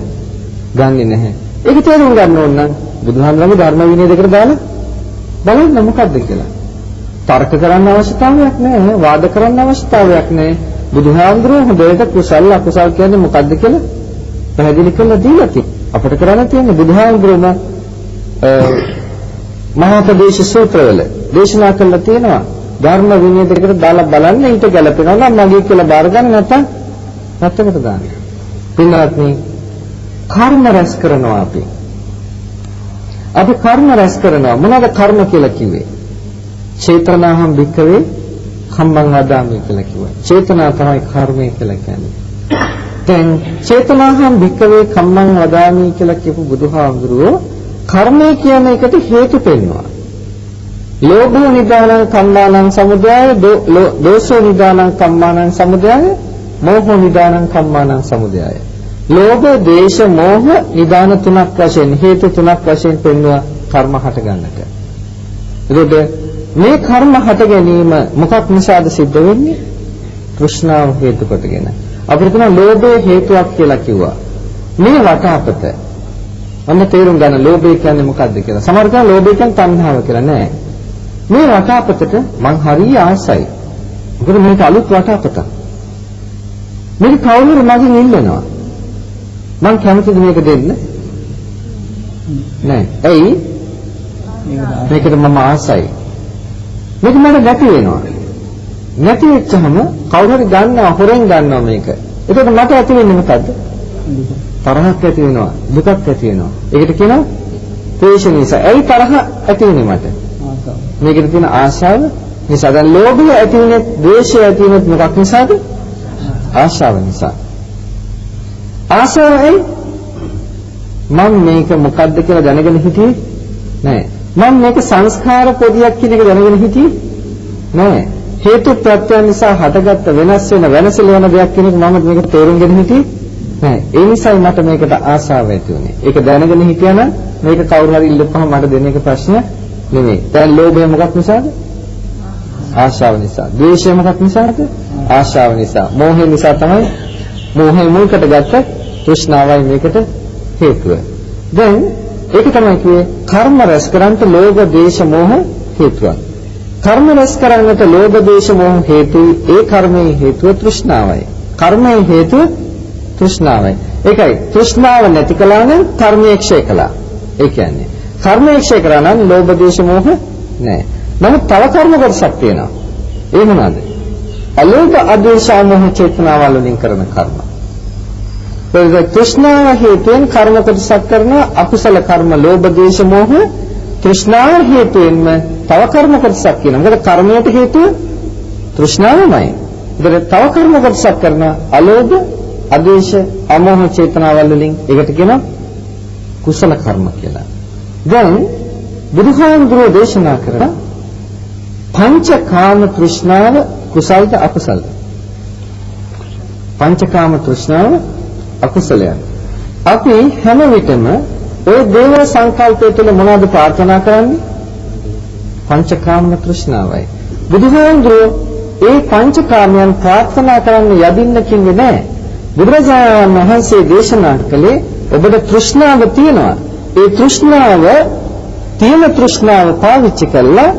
ගන්නෙ නැහැ. ඒක තේරුම් ගන්න ඕන නම් බුදුහාමුදුරන්ගේ ධර්ම විනය දෙකට දාලා බලන්න මොකක්ද කියලා. තර්ක කරන්න අවශ්‍යතාවයක් නැහැ, වාද කරන්න අවශ්‍යතාවයක් නැහැ. බුදුහාමුදුරුවෝ හොඳට කුසල අකුසල කියන්නේ මොකක්ද කියලා පැහැදිලි කරලා දීලා තියෙනවා. අපිට කරන්න තියෙන්නේ බුදුහාමුදුරුවෝ මහා ප්‍රදේශ සූත්‍රවල දේශනා කළා තියෙනවා. ධර්ම විනය දෙකට දාලා බලන්න ඊට ගැලපෙනවා නම් මගේ කියලා බාර ගන්න නැත්නම් පැත්තකට දාන්න. පින්වත්නි කර්ම රැස් කරනවා අපි. අපි කර්ම රැස් කරනවා. මොනවාද කර්ම කියලා කිව්වේ? චේතනාහම් භික්ඛවේ කම්මං වදාමි කියලා කිව්වා. චේතනා තමයි කර්මය කියලා කියන්නේ. දැන් චේතනාහම් භික්ඛවේ කම්මං වදාමි කියලා කියපු බුදුහාමුදුරුවෝ කර්මය කියන එකට හේතු පෙන්වනවා. ලෝභෝ නිදානං කම්මානං සමුදය, දෝසෝ නිදානං කම්මානං සමුදය, මෝහ නිදානං කම්මානං සමුදයය. ලෝභ, ද්වේෂ, මෝහ නිදාන තුනක් වශයෙන් හේතු තුනක් වශයෙන් පෙන්වුවා කර්ම හට ගන්නට. එතකොට මේ කර්ම හට ගැනීම මොකක් නිසාද සිද්ධ වෙන්නේ? තෘෂ්ණාව හේතු කොටගෙන. අපිට තමයි ලෝභය හේතුවක් කියලා කිව්වා. මේ වටාපත අන්න තේරුම් ගන්න ලෝභය කියන්නේ මොකක්ද කියලා. සමහර කෙනා ලෝභය කියන්නේ තණ්හාව කියලා නෑ. මේ වටාපතට මං හරිය ආසයි. මොකද මේක අලුත් වටාපතක්. මේක කවුරුහරි මගෙන් ඉල්ලනවා. මං කැමතිද මේක දෙන්න? නෑ. ඇයි? මේකට මම ආසයි. මේක මට ගැටි වෙනවා. නැති වෙච්චහම කවුරු හරි ගන්නවා, හොරෙන් ගන්නවා මේක. එතකොට මට ඇති වෙන්නේ මොකද්ද? තරහක් ඇති වෙනවා, දුකක් ඇති වෙනවා. ඒකට කියනවා ද්වේෂ නිසා. ඇයි තරහ ඇති වෙන්නේ මට? මේකට තියෙන ආශාව නිසා. දැන් ලෝභය ඇති වෙන්නේ, ද්වේෂය ඇති වෙන්නේ මොකක් නිසාද? ආශාව නිසා. ආශාවයි මම මේක මොකද්ද කියලා දැනගෙන හිටියේ නෑ. මම මේක සංස්කාර පොදියක් කියන එක දැනගෙන හිටියේ නෑ. හේතු ප්‍රත්‍යයන් නිසා හටගත්ත වෙනස් වෙන වෙනසල යන දෙයක් කියන එක මම මේක තේරුම්ගෙන හිටියේ නෑ. ඒ නිසායි මට මේකට ආශාව ඇති වුනේ. ඒක දැනගෙන හිටියනම් මේක කවුරු හරි ඉල්ලපුවම මට දෙන එක ප්‍රශ්නයක් නෙමෙයි. දැන් ලෝභය මොකක් නිසාද? ආශාව නිසා. ද්වේෂය මොකක් නිසාද? ආශාව නිසා. මෝහය නිසා තමයි මෝහය මුල්කට ගත්ත තෘෂ්ණාවයි මේකට හේතුව. දැන් ඒක තමයි කියේ කර්ම රැස් කරන්නට ලෝභ, ද්වේෂ, මෝහ හේතුවක්. කර්ම රැස් කරන්නට ලෝභ, ද්වේෂ, මෝහ හේතුයි. ඒ කර්මයේ හේතුව තෘෂ්ණාවයි. කර්මයේ හේතුව තෘෂ්ණාවයි. ඒකයි තෘෂ්ණාව නැති කළා නම් කර්මය ක්ෂය කළා. ඒ කියන්නේ කර්මය ක්ෂය කරා නම් ලෝභ, ද්වේෂ, මෝහ නැහැ. නමුත් තව කර්ම කොටසක් තියෙනවා. ඒ මොනවාද? අලෝභ, අද්වේෂ, මෝහ චේතනාවල් වලින් කරන කර්ම. ඒ තෘෂ්ණාව හේතුවෙන් කර්ම කොටසක් කරන අකුසල කර්ම ලෝභ, ද්වේෂ, මෝහ තෘෂ්ණාව හේතුවෙන්ම තව කර්ම කොටසක් කියනවා. මොකද කර්මයට හේතුව තෘෂ්ණාවමයි. ඒකට තව කර්ම කොටසක් කරන අලෝභ, අද්වේෂ, අමෝහ චේතනාවල් වලින් ඒකට කියනවා කුසල කර්ම කියලා. දැන් බුදුහාමුදුරුවෝ දේශනා කරන පංචකාම තෘෂ්ණාව කුසල්ද අකුසල්ද? පංචකාම තෘෂ්ණාව අකුසලයක්. අපි හැම විටම ওই දේව සංකල්පය තුළ මොනවද ප්‍රාර්ථනා කරන්නේ? පංචකාම තෘෂ්ණාවයි. බුදුහාමුදුරුවෝ ඒ පංචකාමයන් ප්‍රාර්ථනා කරන්න යදින්න කිව්වේ නැහැ. බුදුරජාණන් වහන්සේ දේශනා කළේ ඔබට තෘෂ්ණාව තියෙනවා. ඒ තෘෂ්ණාව තියෙන තෘෂ්ණාව පාවිච්චි කළා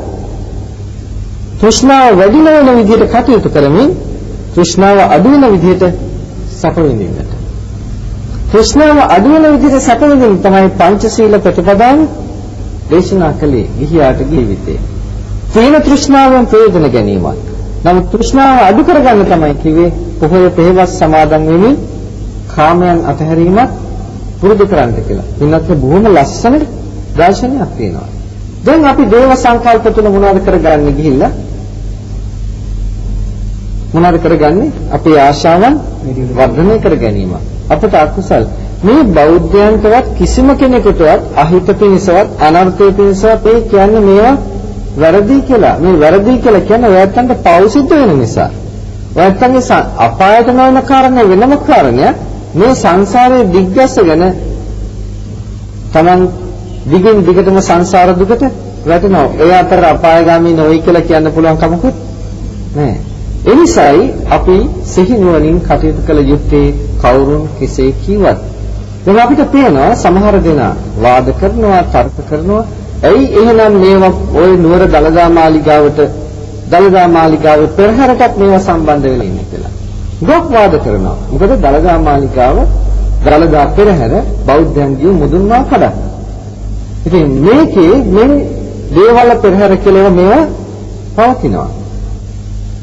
තෘෂ්ණාව වැඩි වෙන විදිහට කටයුතු කරමින් තෘෂ්ණාව අඩු වෙන විදිහට සැප විඳින්නට. තෘෂ්ණාව අඩු වෙන විදිහට සැප විඳින්න තමයි පංචශීල ප්‍රතිපදාව දේශනා කළේ ගිහියාට ජීවිතේ. තියෙන තෘෂ්ණාවෙන් ප්‍රයෝජන ගැනීමක්. නමුත් තෘෂ්ණාව අඩු කරගන්න තමයි කිව්වේ පොහොය පෙහෙවස් සමාදන් වෙමින් කාමයන් අතහැරීමක් පුරුදු කරන්න කියලා. ඉන්නත් බොහොම ලස්සන දර්ශනයක් තියෙනවා. දැන් අපි දේව සංකල්ප තුන මොනවද කරගන්නේ ගිහිල්ලා? මොනවද කරගන්නේ? අපේ ආශාවන් වර්ධනය කර ගැනීම. අපට අකුසල් මේ බෞද්ධයන්ටවත් කිසිම කෙනෙකුටවත් අහිත පිණිසවත් අනර්ථය පිණිසවත් ඒ කියන්නේ මේවා වැරදි කියලා. මේ වැරදි කියලා කියන්නේ ඔයයන්ට පව් සිද්ධ වෙන නිසා. ඔයයන්ගේ අපායට නොවන කාරණේ වෙනම කාරණයක්. මේ සංසාරයේ දිග්ගැසගෙන තමන් දිගින් දිගටම සංසාර දුකට වැටෙනවා. ඒ අතර අපායගාමී නොවයි කියලා කියන්න පුළුවන් කමකුත් නැහැ. ඒ නිසායි අපි සිහි නුවණින් කටයුතු කළ යුත්තේ කවුරුන් කෙසේ කිව්වත්. දැන් අපිට පේනවා සමහර දෙනා වාද කරනවා, තර්ක කරනවා. ඇයි එහෙනම් මේවා ওই නුවර දලදා මාලිගාවේ පෙරහැරටත් මේවා සම්බන්ධ වෙලා ඉන්නේ කියලා. ගොක් වාද කරනවා. මොකද දලදා මාලිගාව දලදා පෙරහැර බෞද්ධයන්ගේ මුදුන්මා කඩක්. ඉතින් මේකේ මේ දේවල් පෙරහැර කියලා මේවා පවතිනවා.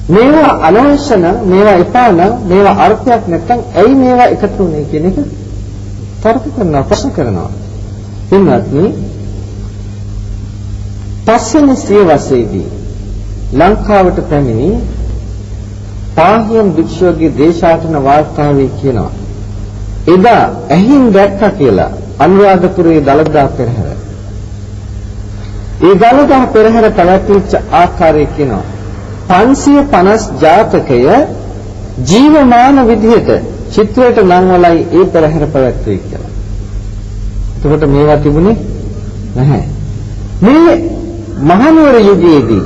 මේවා අනවශ්‍ය නම්, මේවා එපා නම්, මේවා අර්ථයක් නැත්නම් ඇයි මේවා එකතු වුනේ කියන එක තර්ක කරනවා, ප්‍රශ්න කරනවා. එන්නත්නි පස්වෙනි සියවසේදී ලංකාවට පැමිණි පාහියන් භික්ෂුවගේ දේශාටන වාර්තාවේ කියනවා එදා ඇහින් දැක්කා කියලා අනුරාධපුරයේ දලදා පෙරහැර. ඒ දලදා පෙරහැර පැවැත්විච්ච ආකාරය කියනවා 550 ජාතකය ජීවමාන විදිහට චිත්‍රයට නම් වලයි ඒ පෙරහැර පැවැත්වුවේ කියලා. එතකොට මේවා තිබුණේ නැහැ. මේ මහනුවර යුගයේදී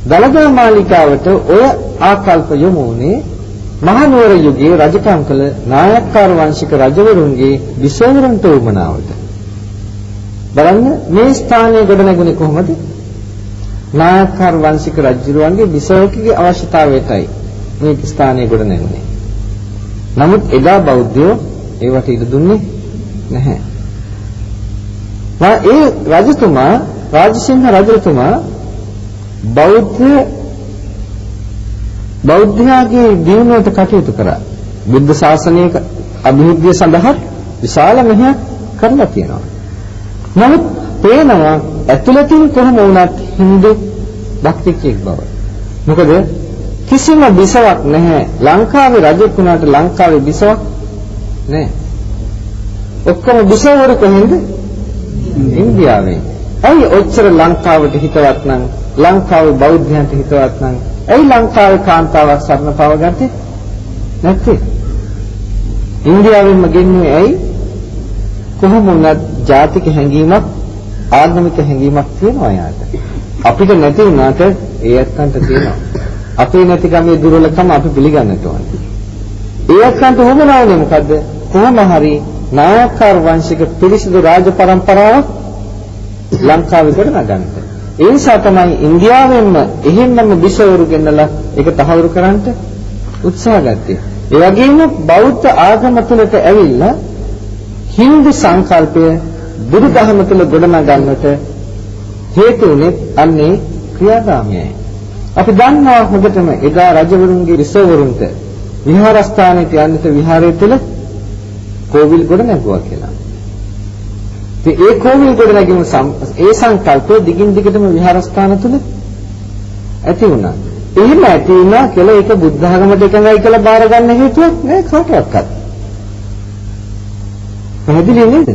දළදා මාලිකාවට ඔය ආකල්ප යොමු වුණේ මහනුවර යුගයේ රජකම් කළ නායක්කාර වංශික රජවරුන්ගේ විසවරන්ට උමනාවට. බලන්න මේ ස්ථානයේ ගොඩ නැගුණේ කොහොමද? නායක්කාර වංශික රජුරුවන්ගේ විසවකගේ අවශ්‍යතාවයටයි මේ ස්ථානයේ ගොඩ නැගුණේ. නමුත් එදා බෞද්ධයෝ ඒවට ඉඩ දුන්නේ නැහැ. ඒ රජතුමා රාජසිංහ රජතුමා බෞද්ධයාගේ දියුණුවට කටයුතු කරා. බුද්ධ ශාසනයක අභිවෘද්ධිය සඳහා විශාල මෙහෙයක් කරලා තියෙනවා. නමුත් පේනවා ඇතුළතින් කොහොම වුණත් හින්දු භක්තිකයෙක් බව. මොකද කිසිම බිසවක් නැහැ. ලංකාවේ රජෙක් වුණාට ලංකාවේ බිසවක් නැහැ. ඔක්කොම බිසවරු කොහෙන්ද? ඉන්දියාවෙන්. ඇයි ඔච්චර ලංකාවට හිතවත් නම් ලංකාවේ බෞද්ධයන්ට හිතවත් නම් ඇයි ලංකාවේ කාන්තාවක් සරණ පවගත්තේ නැත්තේ? ඉන්දියාවෙන්ම ගෙන්නේ ඇයි? කොහොම වුණත් ජාතික හැඟීමක් ආගමික හැඟීමක් තියෙනවා යාට. අපිට නැති වුණාට ඒ ඇත්තන්ට තියෙනවා. අපේ නැතිකමේ දුර්වලකම අපි පිළිගන්නට ඕනේ. ඒ ඇත්තන්ට වුණානේ මොකද්ද? කොහොම හරි නායක්කාර වංශික පිරිසිදු රාජ පරම්පරාවක් ලංකාවේ ගොඩනගන්නට. ඒ නිසා තමයි ඉන්දියාවෙන්ම එහෙම්මම බිසවරු ගෙන්නලා ඒක තහවුරු කරන්නට උත්සාහ ගත්තේ. ඒ වගේම බෞද්ධ ආගම තුළට ඇවිල්ලා හින්දු සංකල්පය බුදු දහම තුළ ගොඩනගන්නට හේතු වුණේ අන්නේ ක්‍රියාදාමයයි. අපි දන්නවා හොඳටම එදා රජවරුන්ගේ විසවරුන්ට විහාරස්ථානයට යන්නට විහාරය තුළ කෝවිල් ගොඩ නැගුවා කියලා. ඉතින් ඒ කෝවිල් ගොඩ නැගීම ඒ සංකල්පය දිගින් දිගටම විහාරස්ථාන තුල ඇති වුණා. එහෙම ඇති වුණා කියලා ඒක බුද්ධ ධර්මයට එකඟයි කියලා බාර ගන්න හේතුවක් නෑ කාටවත්. පැහැදිලි නේද?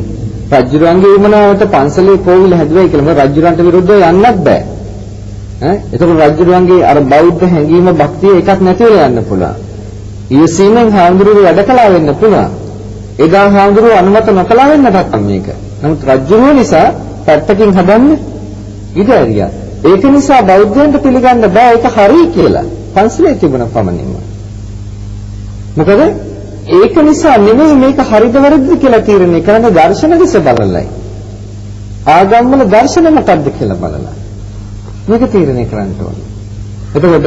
රජුරන්ගේ උමනාවට පන්සලේ කෝවිල හැදුවයි කියලා මොකද රජුරන්ට විරුද්ධව යන්නත් බෑ. එතකොට රජුරන්ගේ අර බෞද්ධ හැඟීම භක්තිය එකක් නැති වෙලා යන්න පුළුවන්. ඊසීමෙන් හාමුදුරුවෝ වැඩ කළා වෙන්න පුළුවන්. එදා හාමුදුරුවෝ අනුමත නොකළා වෙන්නටත් මේක. නමුත් රජුරෝ නිසා පැත්තකින් හදන්නේ ඉඩ ඇරියා. ඒක නිසා බෞද්ධයන්ට පිළිගන්න බෑ ඒක හරි කියලා. පන්සලේ තිබුණ පමණින්ම. මොකද ඒක නිසා නෙමෙයි මේක හරිද වැරදිද කියලා තීරණය කරන්නේ දර්ශන දිස බලලයි. ආගම්වල දර්ශන මොකක්ද කියලා බලලා. මේක තීරණය කරන්න ඕනේ. එතකොට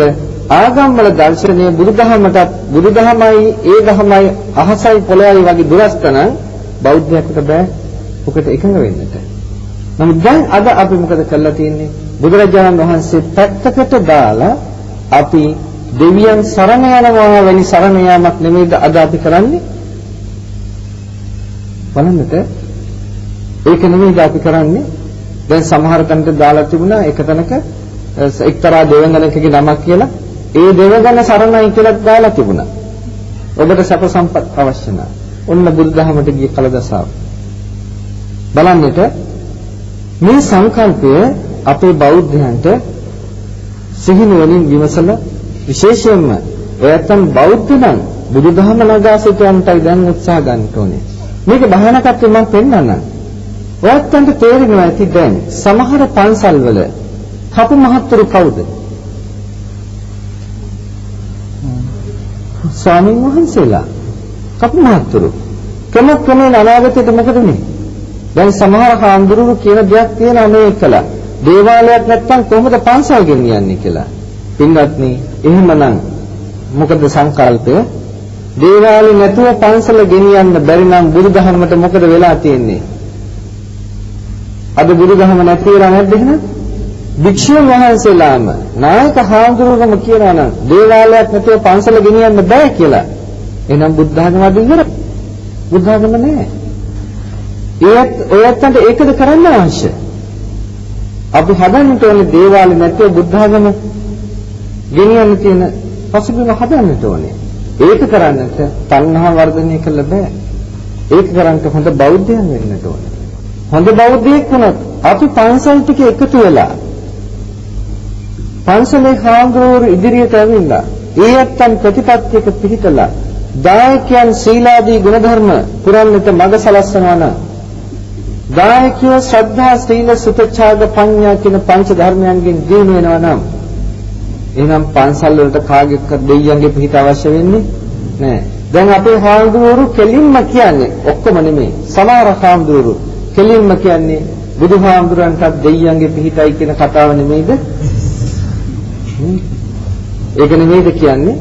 ආගම්වල දර්ශනය බුදුදහමටත් බුදුදහමයි ඒ දහමයි අහසයි පොළොවයි වගේ දුරස්තන බෞද්ධයෙකුට බෑ ඔකට එකඟ වෙන්නට. නමුත් දැන් අද අපි මොකද කරලා තියෙන්නේ? බුදුරජාණන් වහන්සේ පැත්තකට දාලා අපි දෙවියන් සරණ යනවා වැනි සරණ යාමක් නෙමෙයිද අද අපි කරන්නේ? බලන්නට ඒක නෙමෙයිද අපි කරන්නේ? දැන් සමහර තැනට දාලා තිබුණා එක තැනක එක්තරා දෙවඟනකගේ නමක් කියලා ඒ දෙවඟන සරණයි කියලා දාලා තිබුණා. ඔබට සැප සම්පත් අවශ්‍ය නැහැ. ඔන්න බුදුදහමට ගිය කලදසාව. බලන්නට මේ සංකල්පය අපේ බෞද්ධයන්ට සිහිනුවණින් විමසලා විශේෂයෙන්ම ඔයයන් බෞද්ධ නම් බුදුදහම නගා සිටවන්නටයි දැන් උත්සාහ ගන්න ඕනේ. මේක භයානකත්වය මම පෙන්නන්නම්. ඔයයන්ට තේරෙනවා ඇති දැන් සමහර පන්සල්වල කපු මහත්තුරු කවුද? ස්වාමීන් වහන්සේලා. කපු මහත්තුරු. ක්‍රමක්‍රමයෙන් අනාගතයට මොකද වෙන්නේ? දැන් සමහර හාමුදුරුවෝ කියන දෙයක් තියෙනවා මේ කළා. දේවාලයක් නැත්තම් කොහොමද පන්සල් ගෙනියන්නේ කියලා. පින්වත්නි, එහෙමනම් මොකද සංකල්පය? දේවාලෙ නැතුව පන්සල ගෙනියන්න බැරි නම් බුදුදහමට මොකද වෙලා තියෙන්නේ? අද බුදුදහම නැති වෙලා නැද්ද එහෙනම්? භික්ෂුන් වහන්සේලාම නායක හාමුදුරුවෝම කියනවා නම් දේවාලයක් නැතුව පන්සල ගෙනියන්න බෑ කියලා. එහෙනම් බුද්ධඝම අද ඉවරයි. බුද්ධඝම නැහැ. ඔයයන්ට ඒකද කරන්න අවශ්‍ය. අපි හදන්න ඕනේ දේවාලේ නැතුව බුද්ධඝම ගෙනියන්න තියෙන පසුබිම හදන්න ඕනේ. ඒක කරන්නට තණ්හා වර්ධනය කළ බෑ. ඒක කරන්නට හොඳ බෞද්ධයන් වෙන්න ඕනේ. හොඳ බෞද්ධයෙක් වුණත් අපි පන්සල් ටික එකතු වෙලා පන්සලේ හාමුදුරුවෝ ඉදිරියට ඇවිල්ලා ඒ ඇත්තන් ප්‍රතිපත්තියක පිහිටලා දායකයන් සීලාදී ගුණධර්ම පුරන්නට මඟ සලස්වනවා නම් දායකයෝ ශ්‍රද්ධා සීල සුත ඡාග පඤ්ඤා කියන පංච ධර්මයන්ගෙන් දිනු වෙනවා නම් එහෙනම් පන්සල් වලට කාගෙක්වත් දෙයියන්ගේ පිහිට අවශ්‍ය වෙන්නේ නැහැ. දැන් අපේ හාමුදුරුවෝ කෙලින්ම කියන්නේ ඔක්කොම නෙමෙයි. සමහර හාමුදුරුවෝ කෙලින්ම කියන්නේ බුදුහාමුදුරන්ටත් දෙයියන්ගේ පිහිටයි කියන කතාව නෙමෙයිද? ඒක නෙමෙයිද කියන්නේ?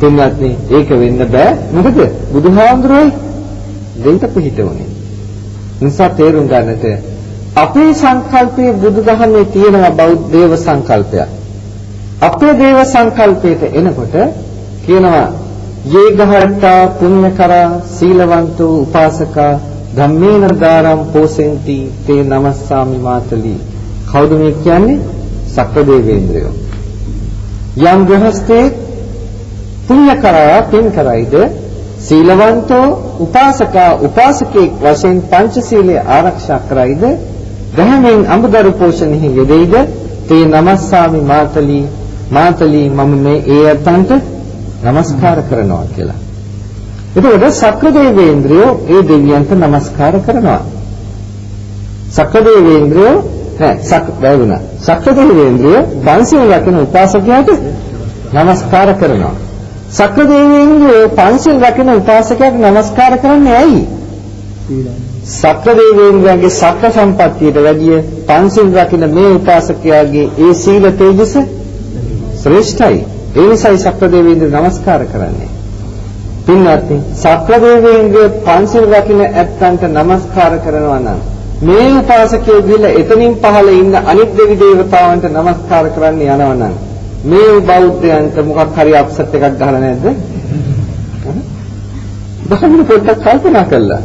දෙන්නත්නේ ඒක වෙන්න බෑ. මොකද බුදුහාමුදුරුවෝයි දෙයිට පිහිටවන්නේ. නිසා තේරුම් ගන්නට අපේ සංකල්පයේ බුදුදහමේ තියෙනවා බෞද්ධ දේව සංකල්පයක්. අපේ දේව සංකල්පයට එනකොට කියනවා යේගහට්ටා පුඤ්ඤකරා සීලවන්තෝ උපාසකා ධම්මේන දාරම් පෝසෙන්ති තේ නමස්සාමි මාතලි. කවුද මේ කියන්නේ? සක්‍රදේවේන්ද්‍රයෝ. යම් ගෘහස්තේ පුඤ්ඤකරා පින් කරයිද සීලවන්තෝ උපාසකා උපාසකෙක් වශයෙන් පංචශීලයේ ආරක්ෂා කරයිද ධර්මයෙන් අමුදරු පෝෂණෙහි යෙදෙයිද තේ නමස්සාමි මාතලි මාතලි මම මේ ඒ අතන්ට නමස්කාර කරනවා කියලා. එතකොට සක්‍රදේවේන්ද්‍රයෝ ඒ දෙවියන්ට නමස්කාර කරනවා. සක්‍රදේවේන්ද්‍රයෝ සක්‍රදේවේන්ද්‍රයෝ පංචශීල රකින උපාසකයාට නමස්කාර කරනවා. සක්‍රදේවේන්ද්‍රයෝ පංචශීල රකින උපාසකයාට නමස්කාර කරන්නේ ඇයි? සක්‍රදේවේන්ද්‍රයාගේ සක්‍ර සම්පත්තියට වැඩිය පංචශීල රකින මේ උපාසකයාගේ ඒ සීල තේජස ශ්‍රේෂ්ඨයි. ඒ නිසායි සක්‍රදේවේන්ද්‍ර නමස්කාර කරන්නේ. පින්වත්නි, සක්‍රදේවේන්ද්‍ර පංචශීල රකින ඇත්තන්ට නමස්කාර කරනවා නම් මේ උපාසකයෝ ගිහිල්ලා එතනින් පහළ ඉන්න අනිත් දෙවි දේවතාවන්ට නමස්කාර කරන්න යනවා නම් මේ බෞද්ධයන්ට මොකක් හරි අප්සෙට් එකක් ගහලා නැද්ද? බහන්න පොඩ්ඩක් කල්පනා කළා.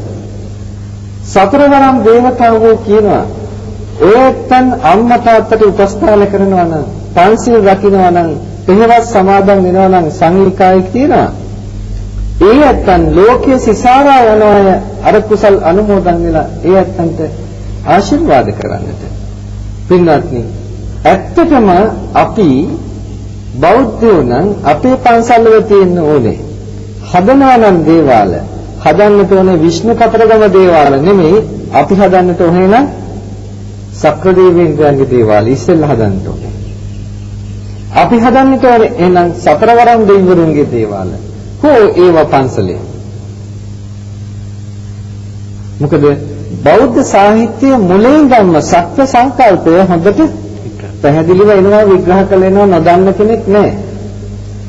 සතරවරම් දේවතාවෝ කියනවා ඔය ඇත්තන් අම්මා තාත්තට උපස්ථාන කරනවා නම් පංචශීල රකින්නවා නම් එහෙවත් සමාදන් වෙනවා නම් සංඝිකායෙක් තියෙනවා. ඒ ඇත්තන් ලෝකයේ සිසාරා යනවා අර කුසල් අනුමෝදන් වෙලා ඒ ඇත්තන්ට ආශිර්වාද කරන්නට. පින්වත්නි, ඇත්තටම අපි බෞද්ධයෝ නම් අපේ පන්සල් වල තියෙන්න ඕනේ හදනවා නම් දේවාල හදන්නට ඕනේ විෂ්ණු කතරගම දේවාල නෙමෙයි. අපි හදන්නට ඕනේ නම් සක්‍රදේවේන්ද්‍රයන්ගේ දේවාල ඉස්සෙල්ලා හදන්න ඕනේ. අපි හදන්නට ඕනේ එහෙනම් සතරවරම් දෙවිවරුන්ගේ දේවාල. කෝ ඒව පන්සලේ. මොකද බෞද්ධ සාහිත්‍යයේ මුලින් ගන්න සත්‍ය සංකල්පය හොඳට පැහැදිලිව එනවා විග්‍රහ කළේනවා නොදන්න කෙනෙක් නැහැ.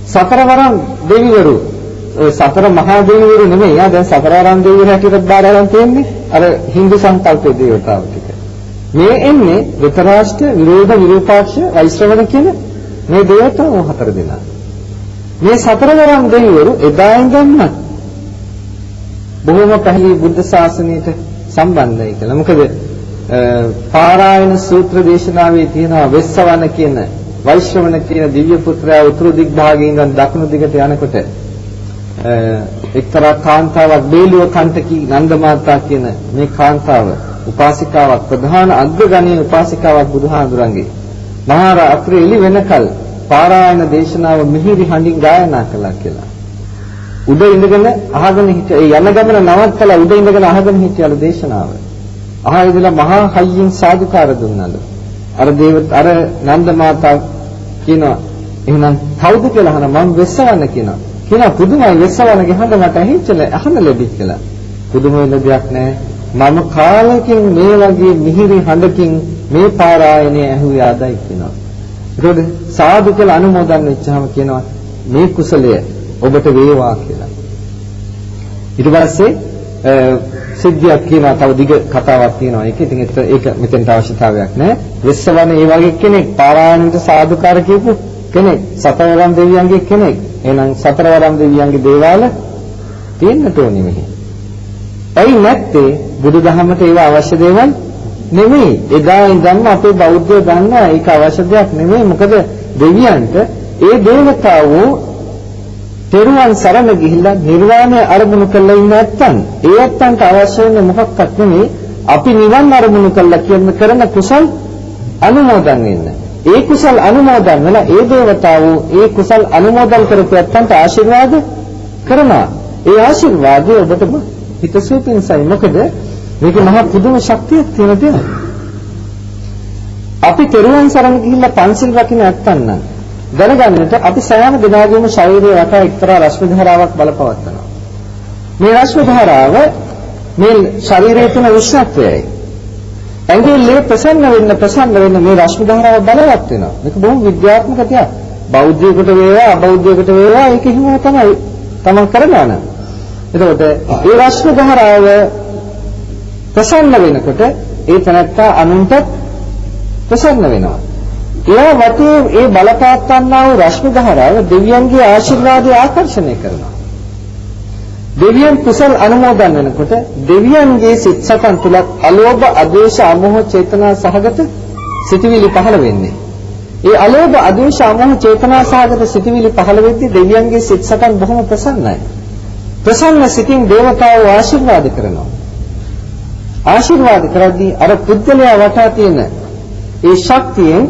සතරවරම් දෙවිවරු ඔය සතර මහා දෙවිවරු නෙමෙයි. දැන් සතරවරම් දෙවිවරු හැටියට බාර ගන්න තියෙන්නේ අර Hindu සංකල්පයේ දේවතාවෝ ටික. මේ එන්නේ ධෘතරාෂ්ට්‍ර, විරෝධ, විරූපාක්ෂ, වෛශ්‍රවණ කියන මේ දේවතාවෝ හතර දෙනා. මේ සතරවරම් දෙවිවරු එදා ඉඳන්ම බොහොම පැහැදිලි බුද්ධ ශාසනයට සම්බන්ධයි කියලා. මොකද පාරායන සූත්‍ර දේශනාවේ තියෙනවා වෙස්සවන කියන වෛශ්‍රවණ කියන දිව්‍ය පුත්‍රයා උතුරු දිග් භාගයේ ඉඳන් දකුණු දිගට යනකොට එක්තරා කාන්තාවක් බේලුව කන්ටකී නන්දමාතා කියන මේ කාන්තාව උපාසිකාවක් ප්‍රධාන අග්‍රගණීය උපාසිකාවක් බුදුහාඳුරන්ගේ මහා රාත්‍රියේ එළි වෙනකල් පාරායන දේශනාව මිහිරි හඬින් ගායනා කළා කියලා. උඩ ඉඳගෙන අහගෙන හිටිය ඒ යන ගමන නවත්තලා උඩ ඉඳගෙන අහගෙන හිටියලු දේශනාව. අහයිදලා මහා හයියෙන් සාදුකාර දුන්නලු. අර නන්ද මාතා කියනවා එහෙනම් කවුද කියලා අහන මම වෙස්සවන්න කියනවා. කියනවා පුදුමයි වෙස්සවන්නගේ හඬ මට ඇහිච්චල අහන්න ලැබිත් කියලා. පුදුම වෙන දෙයක් නෑ. මම කාලෙකින් මේ වගේ මිහිරි හඬකින් මේ පාරායනය ඇහුවේ ආදයි කියනවා. ඒකෝද සාදු කියලා අනුමෝදන් වෙච්චාම කියනවා මේ කුසලය ඔබට වේවා කියලා. ඊට පස්සේ සිද්ධියක් කියනවා තව දිග කතාවක් තියෙනවා. ඒක ඉතින් ඒක මෙතෙන්ට අවශ්‍යතාවයක් නැහැ. වෙස්සවන ඒ වගේ කෙනෙක් පාරායනට සාදුකාර කියපු කෙනෙක් සතරවරම් දෙවියන්ගේ කෙනෙක්. එහෙනම් සතරවරම් දෙවියන්ගේ දේවාල තියෙන්නට ඕනේ මෙහි. ඇයි නැත්තේ බුදුදහමට ඒව අවශ්‍ය දේවල් නෙමෙයි. එදා ඉඳන්ම අපේ බෞද්ධයෝ දන්නා ඒක අවශ්‍ය දෙයක් නෙමෙයි. මොකද දෙවියන්ට ඒ දේවතාවෝ තෙරුවන් සරණ ගිහිල්ලා නිර්වාණය අරමුණු කරලා ඉන්න නැත්නම් ඒ ඇත්තන්ට අවශ්‍ය වෙන්නේ මොකක්වත් නෙමෙයි අපි නිවන් අරමුණු කරලා කරන කුසල් අනුමෝදන් වෙන්න. ඒ කුසල් අනුමෝදන් වෙලා ඒ දේවතාවෝ ඒ කුසල් අනුමෝදන් කරපු ඇත්තන්ට ආශිර්වාද කරනවා. ඒ ආශිර්වාදය ඔබටම හිතසුව පිණිසයි. මොකද මේක මහා පුදුම ශක්තියක් තියෙන දෙයක්. අපි තෙරුවන් සරණ ගිහිල්ලා පන්සිල් රකින්න නැත්තම් නම් දැනගන්නට අපි සෑම දිනකම ශරීරයේ වටා එක්තරා රශ්මි ධාරාවක් බලපවත්නවා. මේ රශ්මි ධාරාව මේ ශරීරය තුන උෂ්ණත්වයයි. ඇඟිල්ලේ ප්‍රසන්න වෙන්න මේ රශ්මි ධාරාව බලවත් වෙනවා. මේක බොහොම විද්‍යාත්මක දෙයක්. බෞද්ධයෙකුට වේවා අබෞද්ධයෙකුට වේවා ඒක හිම තමයි තමන් කරනවා නම්. එතකොට මේ රශ්මි ධාරාව ප්‍රසන්න වෙනකොට ඒ තනත්තා අනුන්ට ප්‍රසන්න වෙනවා. ඒ වටේ ඒ බලපාත්වන්නා වූ රශ්මි ධාරාව දෙවියන්ගේ ආශිර්වාදය ආකර්ෂණය කරනවා. දෙවියන් කුසල් අනුමෝදන් වෙනකොට දෙවියන්ගේ සිත් සතන් තුල අලෝභ, අද්වේෂ, අමෝහ චේතනා සහගත සිතුවිලි පහළ වෙන්නේ. ඒ අලෝභ, අද්වේෂ, අමෝහ චේතනා සහගත සිතුවිලි පහළ වෙද්දී දෙවියන්ගේ සිත් සතන් බොහොම ප්‍රසන්නයි. ප්‍රසන්න සිතින් දේවතාවෝ ආශිර්වාද කරනවා. ආශිර්වාද කරද්දී අර පුද්ගලයා වටා තියෙන ඒ ශක්තියෙන්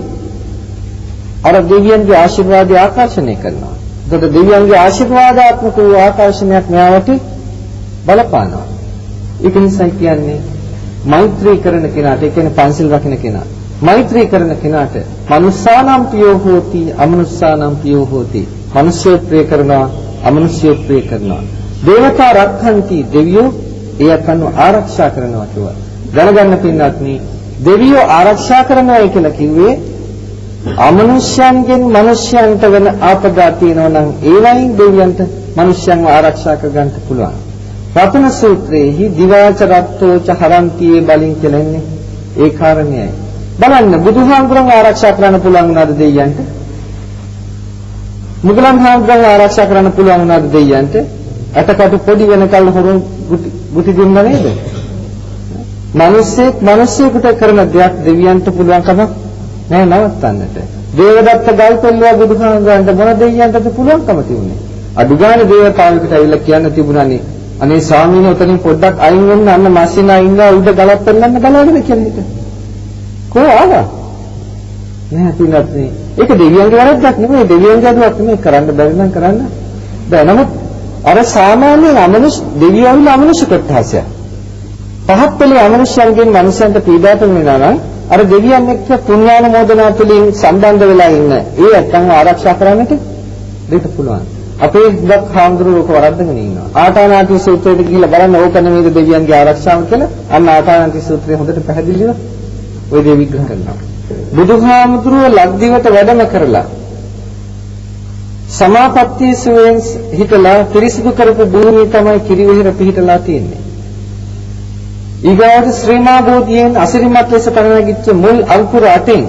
අර දෙවියන්ගේ ආශිර්වාදය ආකර්ෂණය කරනවා. එතකොට දෙවියන්ගේ ආශිර්වාදාත්මක වූ ආකර්ෂණයක් මෙයාට බලපානවා. ඒක නිසා කියන්නේ මෛත්‍රී කරන කෙනාට, ඒ කියන්නේ පන්සිල් රකින්න කෙනා, මෛත්‍රී කරන කෙනාට මනුස්සානම් පියෝ හෝති, අමනුස්සානම් පියෝ හෝති. මිනිස්සු ප්‍රේ කරනවා, අමනුෂ්‍ය ප්‍රේ කරනවා. දේවතා රක්ඛන්ති, දෙවියෝ ඒ අතන ආරක්ෂා කරනවා කියලා. දැනගන්න පින්නත්නි, දෙවියෝ ආරක්ෂා කරනවා කියලා කිව්වේ අමනුෂ්‍යයන්ගෙන් මිනිස්යන්ට වෙන ආපදා තියෙනවා නම් ඒ වයින් දෙවියන්ට මිනිස්යන්ව ආරක්ෂා කර ගන්න පුළුවන්. රතන සූත්‍රයේහි දිවාච රත්තෝච හරන්තියේ බලින් කියලාන්නේ ඒ කාරණේයි. බලන්න බුදුහාමුදුරන් ආරක්ෂා කරන්න පුළුවන් වුණාද දෙවියන්ට? මුගලන් හාමුදුරන් ආරක්ෂා කරන්න පුළුවන් වුණාද දෙවියන්ට? අටකට පොඩි වෙනකල් හොරු ගුටි දුන්නා නේද? මිනිස්සෙකුට කරන දෙයක් දෙවියන්ට පුළුවන් කමක් නෑ නවත්තන්නට. දේවදත්ත ගල්පල්ලුවා බුදුහාමුදුරන්ට මොන දෙවියන්ටද පුළුවන්කම තිබුණේ? අදුගානේ දේවතාවෙකුට ඇවිල්ලා කියන්න තිබුණානේ අනේ ස්වාමීන් වහන්සේ උතනින් පොඩ්ඩක් අයින් වෙන්න අන්න මාසිනා ඉන්නවා උඩ ගලක් පෙරලන්න බලාගෙන කියන එක. කොහොම ආවා? නෑ පිළිගත් නේ. ඒක දෙවියන්ගේ වැරද්දක් නෙමෙයි, දෙවියන්ගේ අදුවක් නෙමෙයි, කරන්න බැරි නම් කරන්න බෑ. නමුත් අර සාමාන්‍යයෙන් අමනුෂ්‍ය දෙවියන්ගේ අමනුෂ්‍ය කොටහසය. පහත් පෙළේ අමනුෂ්‍යයන්ගෙන් මනුෂ්‍යයන්ට පීඩාවක් වෙනවා නම් අර දෙවියන් එක්ක පුණ්‍යානුමෝදනා තුළින් සම්බන්ධ වෙලා ඉන්න ඒ අත්ංග ආරක්ෂා කරන්නට දෙන්න පුළුවන්. අපේ ඉස්සක් හාමුදුරුවෝ වරද්දගෙන ඉන්නවා. ආටානාති සූත්‍රයට ගිහිල්ලා බලන්න ඕක නෙමෙයිද දෙවියන්ගේ ආරක්ෂාව කියලා. අන්න ආටානාති සූත්‍රය හොඳට පැහැදිලිව ওই දේ විග්‍රහ කරනවා. බුදුහාමුදුරුවෝ ලක්දිවට වැඩම කරලා සමාපත්තිය සුවෙන් හිටලා පිරිසිදු කරපු භූමිය තමයි කිරිවෙහෙර පිහිටලා තියෙන්නේ. ඊගාට ශ්‍රීමා බෝධියෙන් අසිරිමත් ලෙස පරණගිච්ච මුල් අංකුර 8න්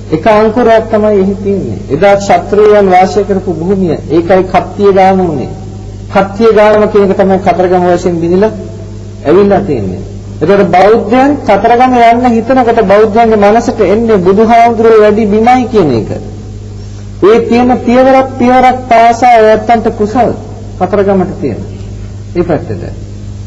එක අංකුරයක් තමයි එහි තියෙන්නේ. එදා ක්ෂත්‍රියයන් වාසය කරපු භූමිය. ඒකයි කප්තිය ගාම උනේ. කප්තිය ගාම කියන එක තමයි කතරගම වශයෙන් බිඳිලා ඇවිල්ලා තියෙන්නේ. ඒකට බෞද්ධයන් කතරගම යන්න හිතනකොට බෞද්ධයන්ගේ මනසට එන්නේ බුදුහාමුදුරුවෝ වැඩි බිමයි කියන එක. ඒ තියෙන පියවරක් පාසා යත්තන්ට කුසල් කතරගමට තියෙන. ඒ පැත්තට.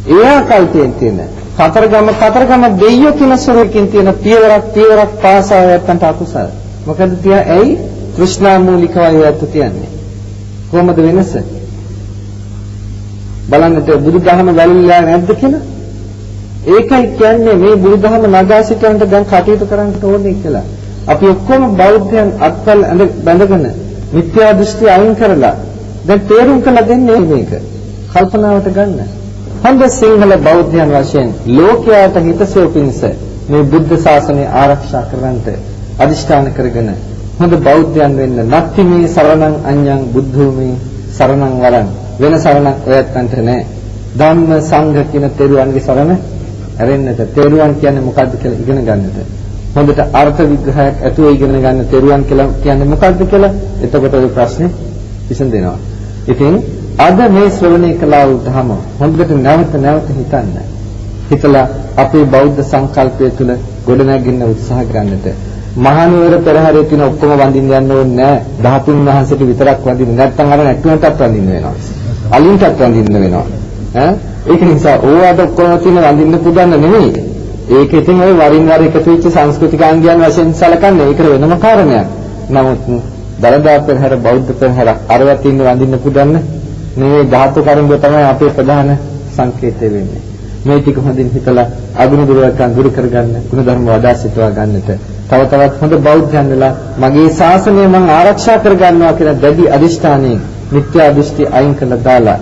ඒ ආකල්පයෙන් තියෙන කතරගම දෙයියෝ කියන ස්වරූපකින් තියෙන පියවරක් පාසා යත්තන්ට අකුසල්. මොකද තියා ඇයි තෘෂ්ණා මූලිකවයි යත්තු තියන්නේ. කොහොමද වෙනස? බලන්නට බුදුදහම වැළලීලා නැද්ද කියලා? ඒකයි කියන්නේ මේ බුදුදහම නගා සිටවන්ට දැන් කටයුතු කරන්න ඕනේ කියලා. අපි ඔක්කොම බෞද්ධයන් අත්වල බැඳගෙන මිත්‍යා දෘෂ්ටි අයින් කරලා දැන් තේරුම් කළ දෙන්නේ මේක. කල්පනාවට ගන්න. හොඳ සිංහල බෞද්ධයන් වශයෙන් ලෝකයාට හිතසුව පිණිස මේ බුද්ධ ශාසනය ආරක්ෂා කරගන්නට අදිෂ්ඨාන කරගෙන හොඳ බෞද්ධයන් වෙන්න නැත්ති මේ සරණං අඤ්ඤං බුද්ධෝමේ සරණං වරං වෙන සරණක් ඔයත්න්ට නැහැ. ධම්ම සංඝ කියන තෙරුවන්ගේ සරණ ඇරෙන්නට. තෙරුවන් කියන්නේ මොකද්ද කියලා ඉගෙන ගන්නට. හොඳට අර්ථ විග්‍රහයක් ඇතුව ඉගෙන ගන්න තෙරුවන් කියලා කියන්නේ මොකද්ද කියලා එතකොට ඔය ප්‍රශ්නේ විසඳෙනවා. ඉතින් අද මේ ශ්‍රවණය කළා වූ ධම හොඳට නැවත හිතන්න. හිතලා අපේ බෞද්ධ සංකල්පය තුළ ගොඩනැගින්න උත්සාහ ගන්නට. මහනුවර පෙරහැරේ තියෙන ඔක්කොම වඳින්න යන්න ඕනේ නැහැ. 13 වහන්සේට විතරක් වඳින්න. නැත්නම් අර නැටුවටත් වඳින්න වෙනවා. අලින්ටත් වඳින්න වෙනවා. ඒක නිසා ඕවාට ඔක්කොම තියෙන වඳින්න පුදන්න නෙමෙයි. ඒක ඉතින් ඔය වරින් වර එකතු වෙච්ච සංස්කෘතික අංගයන් වශයෙන් සැලකන්නේ ඒක වෙනම කාරණයක්. නමුත් දරදා පෙරහැර බෞද්ධ පෙරහැර අරවත් ඉන්න වඳින්න පුදන්න මේ ධාතු කරුණු තමයි අපේ ප්‍රධාන සංකේතය වෙන්නේ. මේ ටික හොඳින් හිතලා අගුණ දුරකම් දුරු කරගන්න, ගුණ ධර්ම වඩා සිටවා ගන්නට තව තවත් හොඳ බෞද්ධයන් වෙලා මගේ ශාසනය මම ආරක්ෂා කරගන්නවා කියන දැඩි අදිෂ්ඨානයෙන් මිත්‍යා දෘෂ්ටි අයින් කරලා දාලා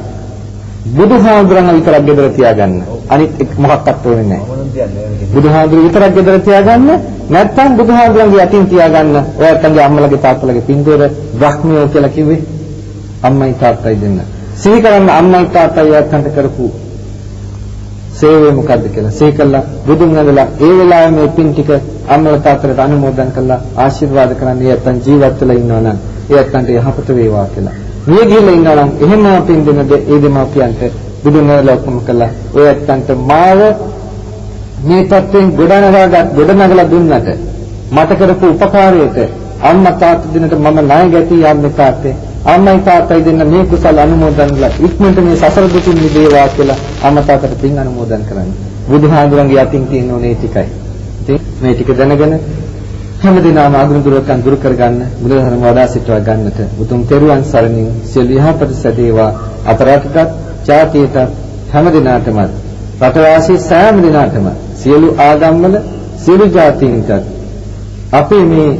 බුදුහාමුදුරන් විතරක් ගෙදර තියාගන්න. අනිත් මොකක්වත් ඕනේ නැහැ. බුදුහාමුදුරු විතරක් ගෙදර තියාගන්න. නැත්නම් බුදුහාමුදුරන්ගේ යටින් තියාගන්න. ඔයත් අංගේ අම්මලගේ තාත්තලගේ පින්තූර බ්‍රහ්මියෝ කියලා කිව්වේ අම්මයි තාත්තයි දෙන්න. සිහි කරන්න අම්මයි තාත්තයි යත්තන්ට කරපු සේවය මොකද්ද කියලා. සිහි කළා බුදුන් වහන්සේලා ඒ වෙලාවේ මේ පින් ටික අම්මල තාත්තට අනුමෝදන් කළා ආශිර්වාද කරන්න යත්තන් ජීවත් වෙලා ඉන්නවා නම් යත්තන්ට යහපත වේවා කියලා. මේ ගිහිල්ලා ඉන්නවා නම් එහෙම පින් දෙනද ඒ දෙමාපියන්ට බුදුන් වහන්සේලා ඔක්කොම කළා. ඔය යත්තන්ට මාව මේ තත්ත්වෙන් ගොඩනගලා දුන්නට මට කරපු උපකාරයට අම්මා තාත්තා දිනට මම ණය ගැටි යන්නේ තාත්තේ අම්මයි තාත්තයි දෙන්න මේ කුසල අනුමෝදන්ලා ඉක්මනට මේ සසර දුකින් මිදේවා කියලා අම්මා තාත්තට පින් අනුමෝදන් කරන්න. බුදුහාඳුරන්ගේ යටින් තියෙන ඕනේ ටිකයි. ඉතින් මේ ටික දැනගෙන හැමදිනම අගුණ දුරකම් දුරු කරගන්න බුදුදහම වඩා සිටවා ගන්නට උතුම් තෙරුවන් සරණින් සියලු යහපත සැදේවා අපරාධකත් ජාතියට හැමදිනාටම රටවාසී සෑම දිනාටම සියලු ආගම්වල සියලු ජාතීන්ට අපේ මේ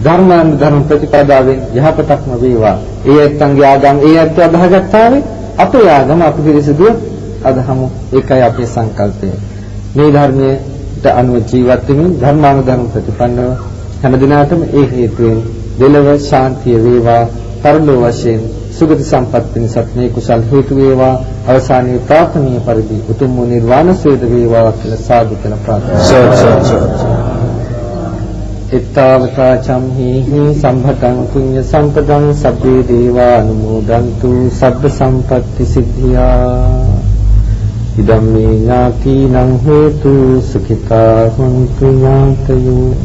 ධර්ම ප්‍රතිපදාවෙන් යහපතක්ම වේවා. ඒ ඇත්තන්ගේ ආගම් ඒ ඇත්ත අදහගත්තාවේ අපේ ආගම අපි පිරිසිදුව අදහමු. ඒකයි අපේ සංකල්පය. මේ ධර්මයට අනුව ජීවත් වෙමින් ධර්මානුධර්ම ප්‍රතිපන්නව හැම දිනාටම ඒ හේතුවෙන් දෙලව ශාන්තිය වේවා. පරලෝ වශයෙන් සුගති සම්පත් පිණිසත් මේ කුසල් හේතු වේවා. අවසානයේ ප්‍රාර්ථනීය පරිදි උතුම් වූ නිර්වාණ සුවය වේවා කියලා සාදු කියලා ප්‍රාර්ථනා. ittavata camhihi sambhatan punya sampadang sabbe deva anumodantu sabba sampatti siddhiya idam me gnati nang hetu sukita hontu gnatayo